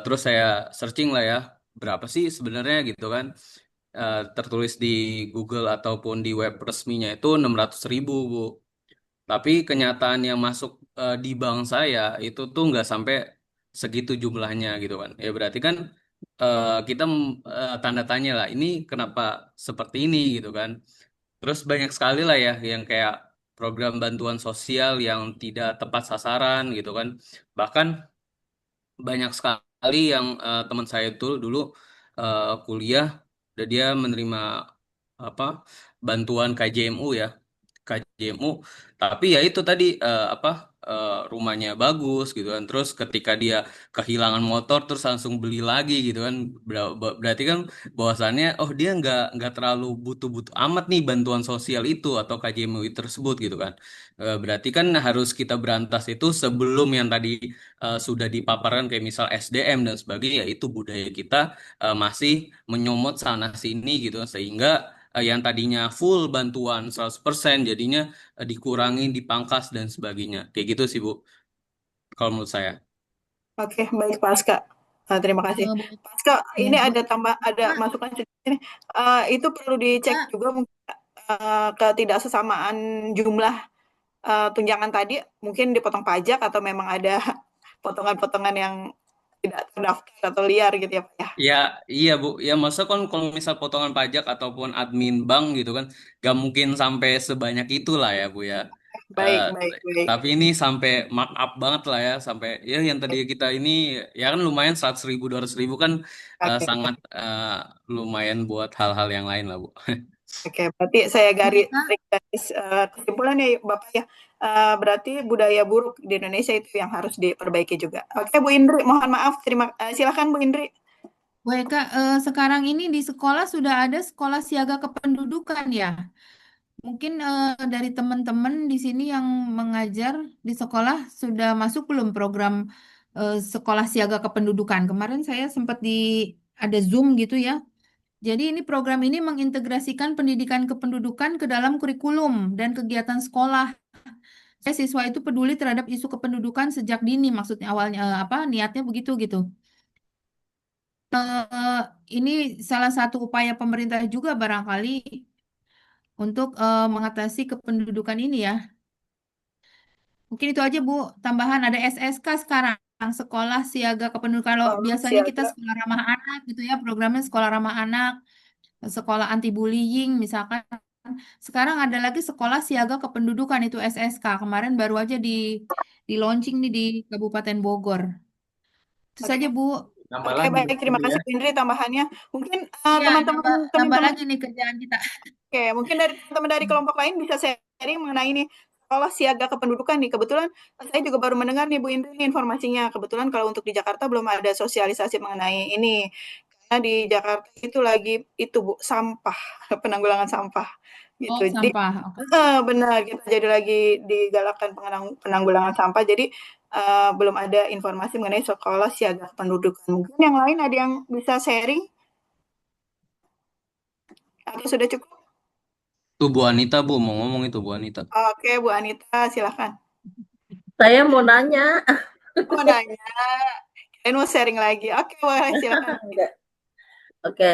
Terus saya searching lah ya berapa sih sebenarnya gitu kan. Tertulis di Google ataupun di web resminya itu 600.000 Bu. Tapi kenyataan yang masuk di bank saya itu tuh nggak sampai segitu jumlahnya gitu kan. Ya berarti kan kita tanda tanya lah, ini kenapa seperti ini gitu kan. Terus banyak sekali lah ya yang kayak program bantuan sosial yang tidak tepat sasaran gitu kan. Bahkan banyak sekali yang teman saya itu dulu kuliah dan dia menerima apa bantuan KJMU ya KJMU tapi ya itu tadi rumahnya bagus gitu kan terus ketika dia kehilangan motor terus langsung beli lagi gitu kan berarti kan bahwasannya oh dia nggak terlalu butuh-butuh amat nih bantuan sosial itu atau KJMU tersebut gitu kan. Berarti kan harus kita berantas itu sebelum yang tadi sudah dipaparkan kayak misal SDM dan sebagainya itu budaya kita masih menyomot sana sini gitu sehingga yang tadinya full bantuan 100% jadinya dikurangi, dipangkas dan sebagainya. Kayak gitu sih, Bu. Kalau menurut saya. Oke, baik Pasca. Terima kasih. Boleh. Pasca, Ya, ini Bu. ada masukan sedikit nih. Itu perlu dicek juga mungkin ketidaksesamaan jumlah tunjangan tadi mungkin dipotong pajak atau memang ada potongan-potongan yang tidak terdaftar atau liar gitu ya Pak ya. Ya, iya Bu. Ya masa kan kalau misal potongan pajak ataupun admin bank gitu kan, gak mungkin sampai sebanyak itulah ya Bu ya. Eh, Baik, baik, baik. tapi ini sampai markup banget lah ya, sampai ya yang tadi kita ini ya kan lumayan 100.000, 200.000 kan Oke, sangat lumayan buat hal-hal yang lain lah Bu. oke, berarti saya garis kesimpulannya Bapak ya. Berarti budaya buruk di Indonesia itu yang harus diperbaiki juga. Oke, Bu Indri, mohon maaf. Silakan Bu Indri. Bu Eka, sekarang ini di sekolah sudah ada sekolah siaga kependudukan ya. Mungkin dari teman-teman di sini yang mengajar di sekolah sudah masuk belum program sekolah siaga kependudukan? Kemarin saya sempat ada Zoom gitu ya. Jadi ini program ini mengintegrasikan pendidikan kependudukan ke dalam kurikulum dan kegiatan sekolah. Siswa itu peduli terhadap isu kependudukan sejak dini, maksudnya awalnya niatnya begitu gitu. Ini salah satu upaya pemerintah juga barangkali untuk mengatasi kependudukan ini ya. Mungkin itu aja Bu, tambahan ada SSK sekarang, Sekolah Siaga Kependudukan. Kalau biasanya kita Siaga. sekolah ramah anak gitu ya, programnya sekolah ramah anak, sekolah anti bullying misalkan. Sekarang ada lagi Sekolah Siaga Kependudukan itu SSK. Kemarin baru aja di launching nih di Kabupaten Bogor. Itu saja Bu. Nambah Oke, lagi baik. Terima Bu, kasih ya. Bu Indri tambahannya. Mungkin Iya, teman-teman nambah lagi nih kerjaan kita. Oke, mungkin dari teman-teman dari kelompok lain bisa sharing mengenai ini sekolah siaga kependudukan nih. Kebetulan saya juga baru mendengar nih Bu Indri nih informasinya. Kebetulan kalau untuk di Jakarta belum ada sosialisasi mengenai ini. Karena di Jakarta itu lagi itu Bu, sampah, penanggulangan sampah gitu. Oh, Jadi sampah. Oke. benar kita jadi lagi digalakkan penanggulangan sampah. Jadi belum ada informasi mengenai sekolah siaga kependudukan. Mungkin yang lain ada yang bisa sharing? Atau sudah cukup? Tuh Bu Anita, Bu, mau ngomong itu Bu Anita. Oke, Bu Anita, silakan. Saya mau nanya. Mau nanya, kalian mau sharing lagi? Oke, boleh, silakan. Enggak. Oke,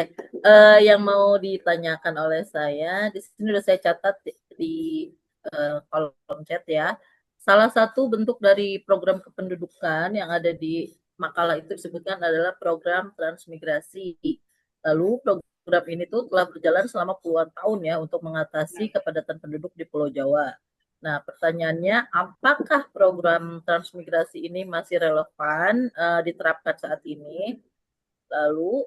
yang mau ditanyakan oleh saya, di sini udah saya catat di kolom chat ya. Salah satu bentuk dari program kependudukan yang ada di makalah itu disebutkan adalah program transmigrasi. Lalu program ini tuh telah berjalan selama puluhan tahun ya untuk mengatasi kepadatan penduduk di Pulau Jawa. Nah, pertanyaannya, apakah program transmigrasi ini masih relevan diterapkan saat ini? Lalu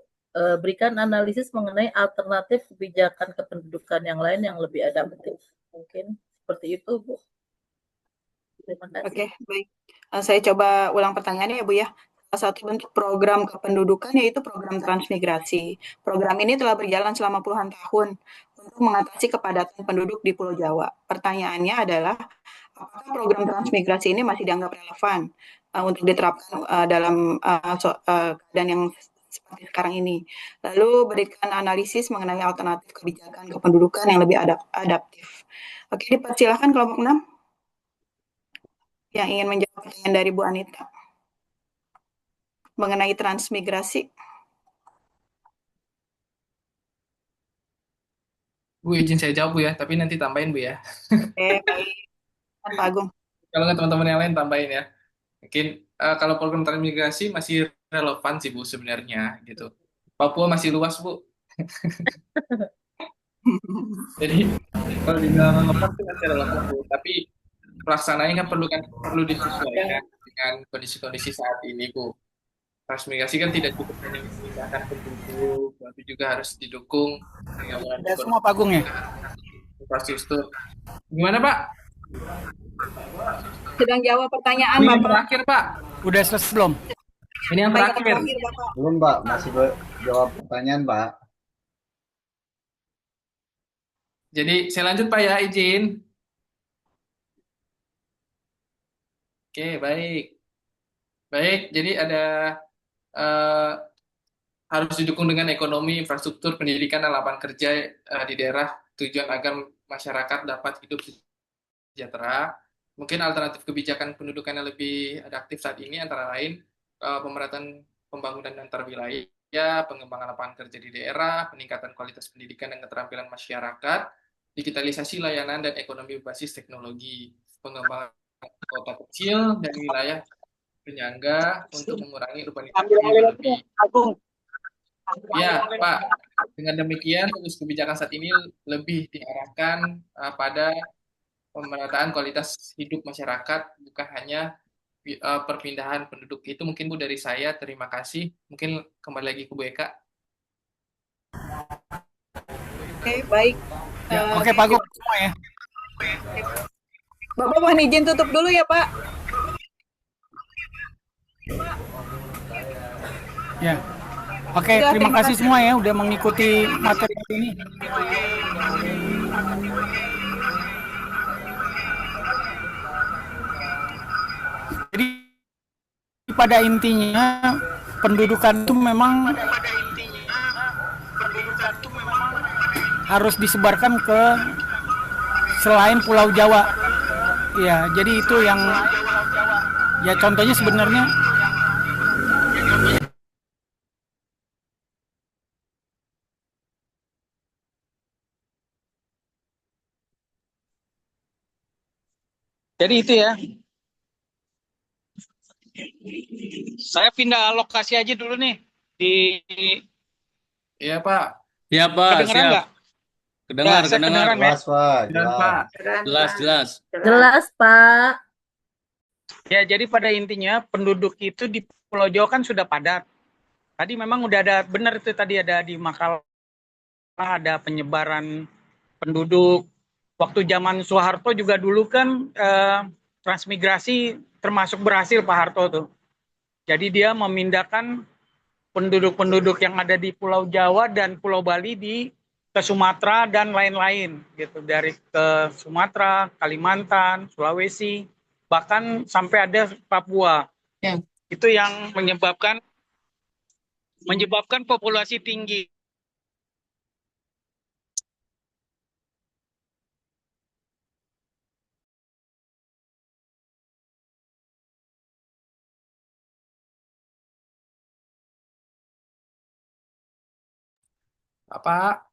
berikan analisis mengenai alternatif kebijakan kependudukan yang lain yang lebih adaptif. Mungkin seperti itu, Bu. Terima kasih. Oke, baik. Saya coba ulang pertanyaannya ya, Bu ya. Salah satu bentuk program kependudukan yaitu program transmigrasi. Program ini telah berjalan selama puluhan tahun untuk mengatasi kepadatan penduduk di Pulau Jawa. Pertanyaannya adalah, apakah program transmigrasi ini masih dianggap relevan untuk diterapkan dalam keadaan yang seperti sekarang ini? Lalu berikan analisis mengenai alternatif kebijakan kependudukan yang lebih adaptif. Oke, dipersilahkan kelompok 6 yang ingin menjawab pertanyaan dari Bu Anita mengenai transmigrasi. Bu, izin saya jawab Bu ya, tapi nanti tambahin Bu ya. Oke, baik. Pak Agung. Kalau nggak teman-teman yang lain tambahin ya. Mungkin kalau program transmigrasi masih relevan sih Bu sebenarnya gitu. Papua masih luas Bu. Jadi kalau dibilang relevan sih masih relevan Bu, tapi pelaksanaannya kan perlu disesuaikan dengan kondisi-kondisi saat ini Bu. Transmigrasi kan tidak cukup hanya memindahkan penduduk, tapi juga harus didukung dengan Udah semua Pak Agung ya? infrastruktur. Gimana Pak? Sedang jawab pertanyaan Ini yang Bapak. terakhir Pak. Udah selesai belum? Ini yang Baik, terakhir. Bapak. Belum, Pak. Masih jawab pertanyaan, Pak. Jadi saya lanjut Pak ya, izin. Oke, baik. Baik, jadi ada harus didukung dengan ekonomi, infrastruktur, pendidikan, dan lapangan kerja di daerah tujuan agar masyarakat dapat hidup sejahtera. Mungkin alternatif kebijakan pendudukan yang lebih adaptif saat ini antara lain pemerataan pembangunan antar wilayah, pengembangan lapangan kerja di daerah, peningkatan kualitas pendidikan dan keterampilan masyarakat, digitalisasi layanan dan ekonomi berbasis teknologi, pengembangan kota kecil dan wilayah penyangga untuk mengurangi urbanisasi lebih. Ya, Pak. Dengan demikian, fokus kebijakan saat ini lebih diarahkan pada pemerataan kualitas hidup masyarakat, bukan hanya perpindahan penduduk. Itu mungkin Bu dari saya. Terima kasih. Mungkin kembali lagi ke Bu Eka. Oke, baik. Ya, oke Pak Agung semua ya. Bapak mohon izin tutup dulu ya Pak. Ya. Oke, Ya, terima terima kasih kasih. semua ya udah mengikuti materi ini. Jadi pada intinya pendudukan itu memang harus disebarkan ke selain Pulau Jawa. Ya, jadi itu yang ya contohnya sebenarnya jadi itu ya. Saya pindah lokasi aja dulu nih di Iya, Pak. Ya Pak, kedengeran siap. nggak? Kedengar, Ya, saya kedengar. kedengeran ya. Jelas, Pak. Jelas, Pak. Jelas, jelas. Jelas, Pak. Ya, jadi pada intinya penduduk itu di Pulau Jawa kan sudah padat. Tadi memang udah ada, benar itu tadi ada di makalah ada penyebaran penduduk. Waktu zaman Soeharto juga dulu kan transmigrasi termasuk berhasil Pak Harto tuh. Jadi dia memindahkan penduduk-penduduk yang ada di Pulau Jawa dan Pulau Bali ke Sumatera dan lain-lain gitu, dari ke Sumatera, Kalimantan, Sulawesi, bahkan sampai ada Papua. Ya. Itu yang menyebabkan populasi tinggi. Pak.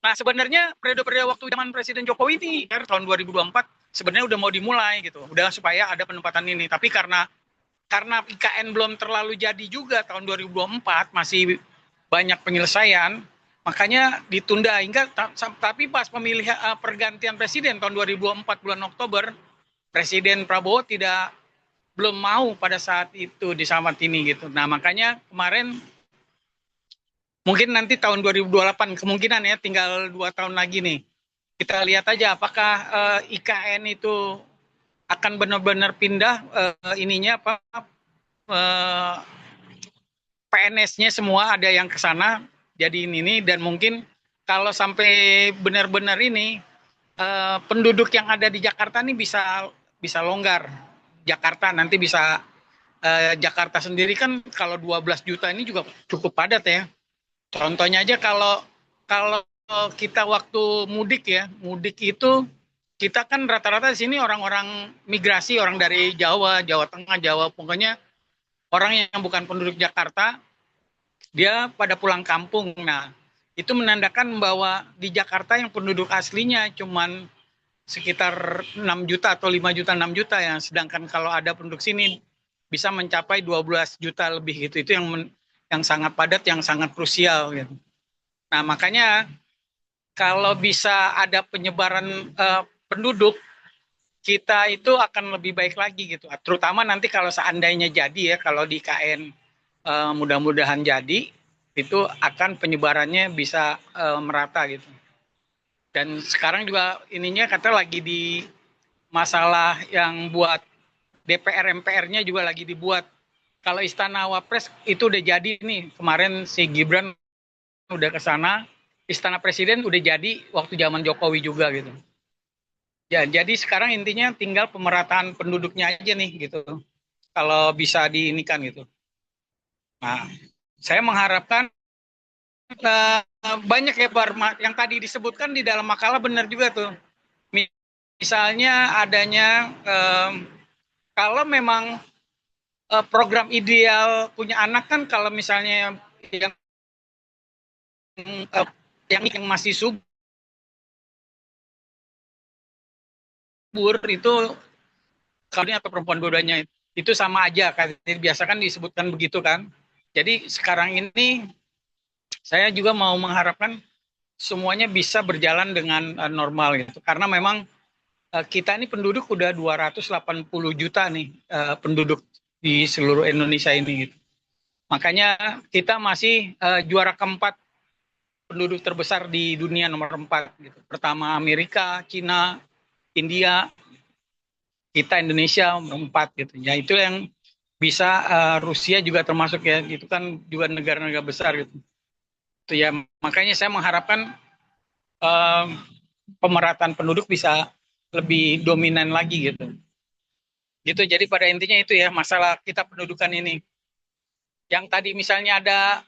Nah, sebenarnya periode-periode waktu zaman Presiden Jokowi ini tahun 2024 sebenarnya udah mau dimulai gitu. Udah supaya ada penempatan ini. Tapi karena IKN belum terlalu jadi juga tahun 2024, masih banyak penyelesaian, makanya ditunda hingga tapi pas pergantian presiden tahun 2004 bulan Oktober, Presiden Prabowo belum mau pada saat itu disamat ini gitu. Nah, makanya kemarin mungkin nanti tahun 2028 kemungkinan ya, tinggal 2 tahun lagi nih. Kita lihat aja apakah IKN itu akan benar-benar pindah PNS-nya semua ada yang ke sana jadi ini, dan mungkin kalau sampai benar-benar ini penduduk yang ada di Jakarta ini bisa longgar. Jakarta nanti bisa Jakarta sendiri kan kalau 12 juta ini juga cukup padat ya. Contohnya aja kalau kita waktu mudik itu kita kan rata-rata di sini orang-orang migrasi, orang dari Jawa Tengah, Jawa, pokoknya orang yang bukan penduduk Jakarta, dia pada pulang kampung. Nah, itu menandakan bahwa di Jakarta yang penduduk aslinya cuman sekitar 6 juta atau 5 juta, 6 juta ya, sedangkan kalau ada penduduk sini bisa mencapai 12 juta lebih gitu. Itu yang sangat padat, yang sangat krusial gitu. Nah, makanya kalau bisa ada penyebaran penduduk, kita itu akan lebih baik lagi gitu. Terutama nanti kalau seandainya jadi ya, kalau di KN mudah-mudahan jadi, itu akan penyebarannya bisa merata gitu. Dan sekarang juga ininya kata lagi di masalah yang buat DPR MPR-nya juga lagi dibuat. Kalau Istana Wapres itu udah jadi nih, kemarin si Gibran udah ke sana, Istana Presiden udah jadi waktu zaman Jokowi juga gitu. Ya, jadi sekarang intinya tinggal pemerataan penduduknya aja nih gitu. Kalau bisa diinikan gitu. Nah, saya mengharapkan banyak ya yang tadi disebutkan di dalam makalah, benar juga tuh. Misalnya adanya kalau memang program ideal punya anak kan, kalau misalnya yang masih subur itu, kalau atau perempuan dua-duanya itu sama aja kan, biasa kan disebutkan begitu kan. Jadi sekarang ini saya juga mau mengharapkan semuanya bisa berjalan dengan normal gitu, karena memang kita ini penduduk udah 280 juta nih penduduk di seluruh Indonesia ini gitu. Makanya kita masih juara keempat penduduk terbesar di dunia, nomor 4 gitu. Pertama Amerika, Cina, India, kita Indonesia nomor 4 gitu. Ya itu yang bisa Rusia juga termasuk ya, itu kan juga negara-negara besar gitu. Itu ya, makanya saya mengharapkan pemerataan penduduk bisa lebih dominan lagi gitu. Gitu, jadi pada intinya itu ya, masalah kita pendudukan ini. Yang tadi misalnya ada,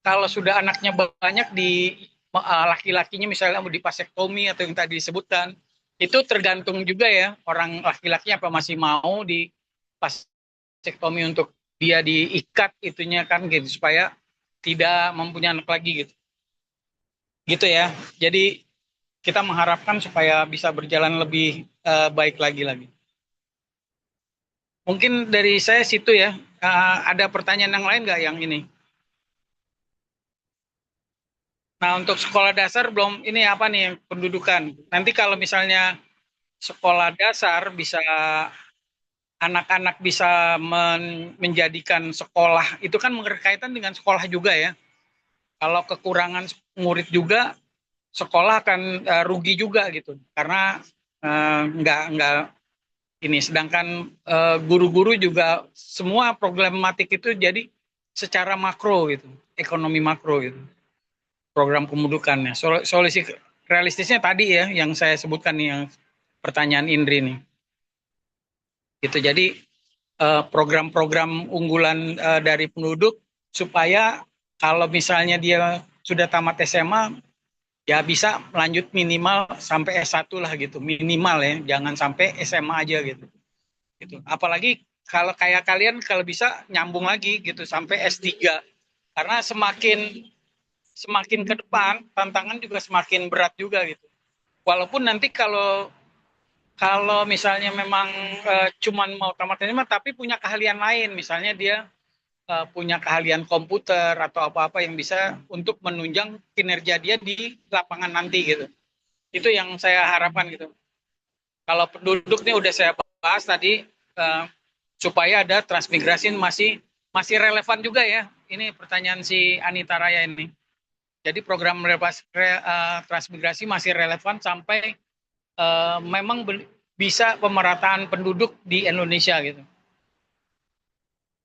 kalau sudah anaknya banyak di laki-lakinya misalnya di vasektomi atau yang tadi disebutkan, itu tergantung juga ya, orang laki-lakinya apa masih mau di vasektomi untuk dia diikat itunya kan gitu, supaya tidak mempunyai anak lagi gitu. Gitu ya. Jadi kita mengharapkan supaya bisa berjalan lebih baik lagi. Mungkin dari saya situ ya. Ada pertanyaan yang lain nggak yang ini? Nah, untuk sekolah dasar belum, ini apa nih pendudukan. Nanti kalau misalnya sekolah dasar bisa, anak-anak bisa menjadikan sekolah, itu kan berkaitan dengan sekolah juga ya. Kalau kekurangan murid juga, sekolah akan rugi juga gitu. Karena nggak ini, sedangkan guru-guru juga semua problematik itu jadi secara makro gitu, ekonomi makro gitu, program kependudukannya. Solusi realistisnya tadi ya yang saya sebutkan nih, yang pertanyaan Indri nih gitu. Jadi program-program unggulan dari penduduk, supaya kalau misalnya dia sudah tamat SMA ya bisa melanjut minimal sampai S1 lah gitu, minimal ya, jangan sampai SMA aja gitu. Apalagi kalau kayak kalian kalau bisa nyambung lagi gitu sampai S3, karena semakin semakin ke depan tantangan juga semakin berat juga gitu. Walaupun nanti kalau misalnya memang cuman mau tamat SMA tapi punya keahlian lain, misalnya dia punya keahlian komputer atau apa-apa yang bisa untuk menunjang kinerja dia di lapangan nanti gitu. Itu yang saya harapkan gitu. Kalau penduduk ini udah saya bahas tadi supaya ada transmigrasi masih relevan juga ya. Ini pertanyaan si Anita Raya ini. Jadi program transmigrasi masih relevan sampai memang bisa pemerataan penduduk di Indonesia gitu.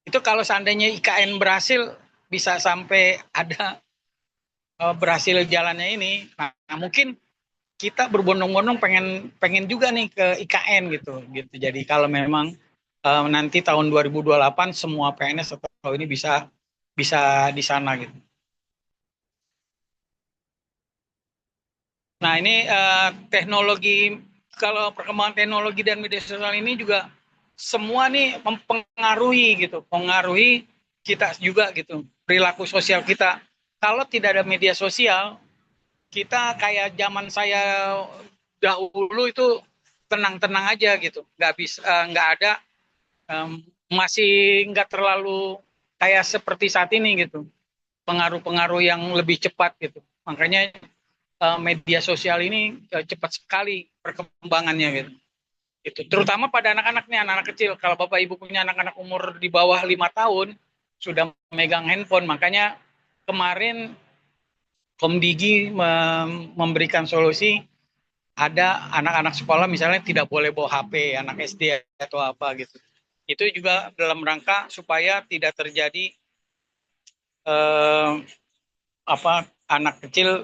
Itu kalau seandainya IKN berhasil bisa sampai ada berhasil jalannya ini. Nah, mungkin kita berbondong-bondong pengen juga nih ke IKN gitu. Jadi kalau memang nanti tahun 2028 semua PNS atau ini bisa di sana gitu. Nah, ini teknologi, kalau perkembangan teknologi dan media sosial ini juga semua nih mempengaruhi gitu, mengaruhi kita juga gitu, perilaku sosial kita. Kalau tidak ada media sosial, kita kayak zaman saya dahulu itu tenang-tenang aja gitu, nggak ada masih nggak terlalu kayak seperti saat ini gitu, pengaruh-pengaruh yang lebih cepat gitu. Makanya media sosial ini cepat sekali perkembangannya gitu. Itu terutama pada anak-anak nih, anak-anak kecil. Kalau Bapak Ibu punya anak-anak umur di bawah 5 tahun sudah megang handphone, makanya kemarin Komdigi memberikan solusi, ada anak-anak sekolah misalnya tidak boleh bawa HP, anak SD atau apa gitu. Itu juga dalam rangka supaya tidak terjadi anak kecil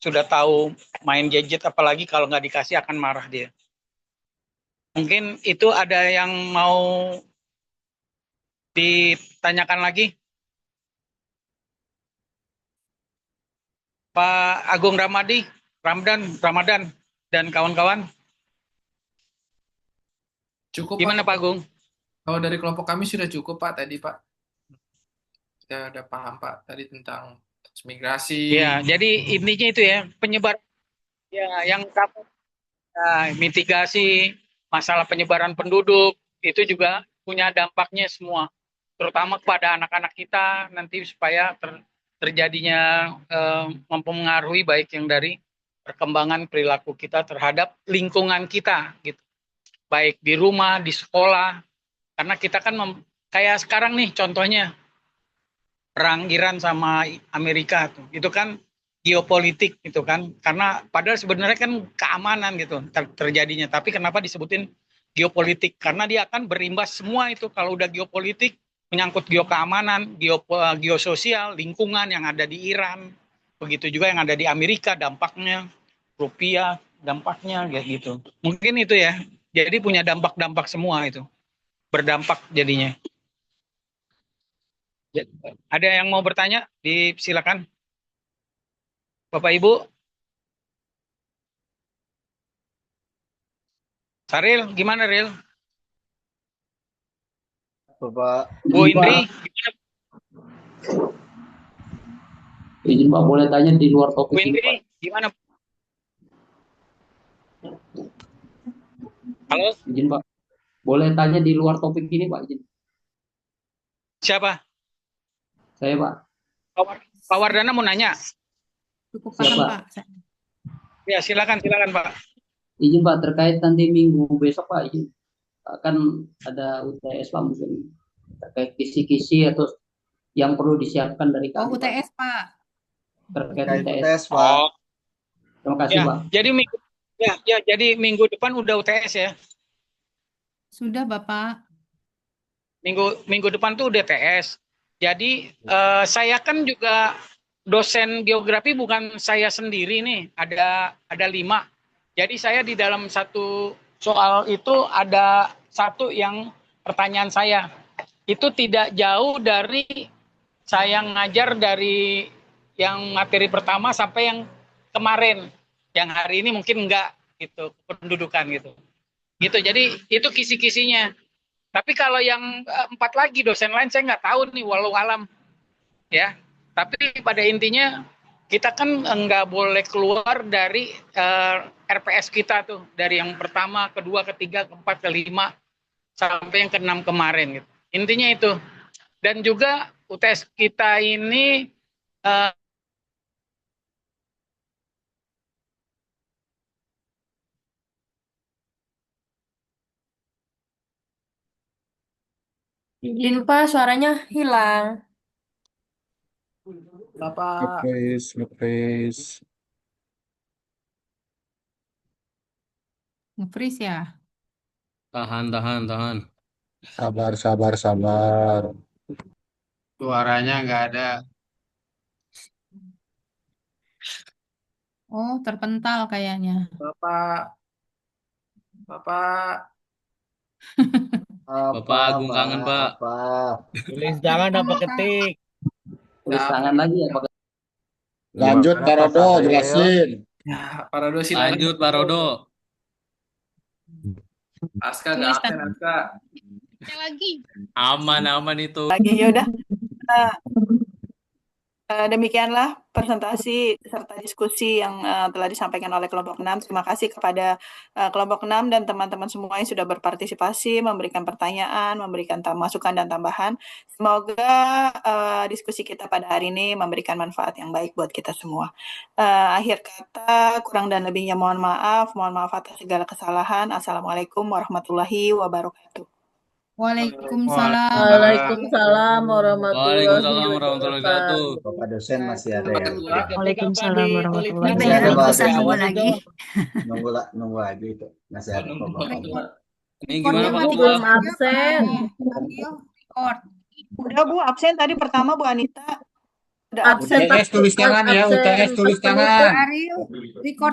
sudah tahu main gadget, apalagi kalau nggak dikasih akan marah dia. Mungkin itu ada yang mau ditanyakan lagi? Pak Agung Ramadan dan kawan-kawan. Cukup Gimana Pak Agung? Kalau dari kelompok kami sudah cukup Pak tadi Pak. Kita udah paham Pak tadi tentang transmigrasi. Ya, jadi intinya itu ya, penyebar ya yang mitigasi masalah penyebaran penduduk itu juga punya dampaknya semua, terutama kepada anak-anak kita nanti supaya terjadinya mempengaruhi baik yang dari perkembangan perilaku kita terhadap lingkungan kita gitu, baik di rumah, di sekolah, karena kita kan kayak sekarang nih contohnya perang Iran sama Amerika tuh, itu kan geopolitik gitu kan, karena padahal sebenarnya kan keamanan gitu terjadinya, tapi kenapa disebutin geopolitik? Karena dia akan berimbas semua itu, kalau udah geopolitik menyangkut geokeamanan, geososial, lingkungan yang ada di Iran, begitu juga yang ada di Amerika, dampaknya rupiah, dampaknya kayak gitu. Mungkin itu ya, jadi punya dampak-dampak semua itu, berdampak jadinya. Ada yang mau bertanya? Silakan. Bapak Ibu. Saril, gimana Ril? Bapak Bu Indri, Izin Pak, boleh tanya di luar topik Bu ini, Indri, Pak? gimana? Halo? Izin Pak, boleh tanya di luar topik ini Pak? Izin. Siapa? Saya Pak. Pak Wardana mau nanya? Cukup Siapa? paham Pak. Ya silakan Pak. Izin Pak, terkait nanti minggu besok Pak, izin. Akan ada UTS Pak, mungkin terkait kisi-kisi atau yang perlu disiapkan dari kami. UTS Pak. Terkait UTS UTS. Pak. Terima kasih Ya, Pak. jadi minggu depan udah UTS ya. Sudah Bapak. Minggu depan tuh udah UTS. Jadi saya kan juga dosen geografi, bukan saya sendiri nih, ada 5. Jadi saya di dalam satu soal itu ada satu yang pertanyaan saya itu tidak jauh dari saya ngajar dari yang materi pertama sampai yang kemarin, yang hari ini mungkin enggak gitu, pendudukan gitu. Jadi itu kisi-kisinya. Tapi kalau yang 4 lagi dosen lain saya nggak tahu nih, walau alam ya. Tapi pada intinya kita kan nggak boleh keluar dari RPS kita tuh, dari yang pertama, kedua, ketiga, keempat, kelima, sampai yang keenam kemarin gitu. Intinya itu. Dan juga UTS kita ini Izin Pak, suaranya hilang. Bapak Nge-freeze. Nge-freeze ya. Tahan. Sabar. Suaranya nggak ada. Oh, terpental kayaknya. Bapak Bapak Agung kangen, Pak. Tulis tangan apa ketik? Tulis tangan lagi ya, Pak. Lanjut, Pak Rodo, jelasin. Ya, Pak Rodo silakan. Lanjut, Pak Rodo. Aska nggak absen, Aska. Lagi. Aman itu. Lagi ya udah. Demikianlah presentasi serta diskusi yang telah disampaikan oleh kelompok 6. Terima kasih kepada kelompok 6 dan teman-teman semua yang sudah berpartisipasi, memberikan pertanyaan, memberikan masukan dan tambahan. Semoga diskusi kita pada hari ini memberikan manfaat yang baik buat kita semua. Akhir kata, kurang dan lebihnya mohon maaf atas segala kesalahan. Assalamualaikum warahmatullahi wabarakatuh. Waalaikumsalam. Waalaikumsalam warahmatullahi wabarakatuh. Bapak dosen masih ada ya? Waalaikumsalam warahmatullahi Nunggu wabarakatuh. lagi. Nunggu lagi itu. Masih ada Bapak. Ini gimana Pak? Belum absen. Udah Bu, absen tadi pertama Bu Anita. Absen UTS tulis tangan ya, UTS tulis tangan. Record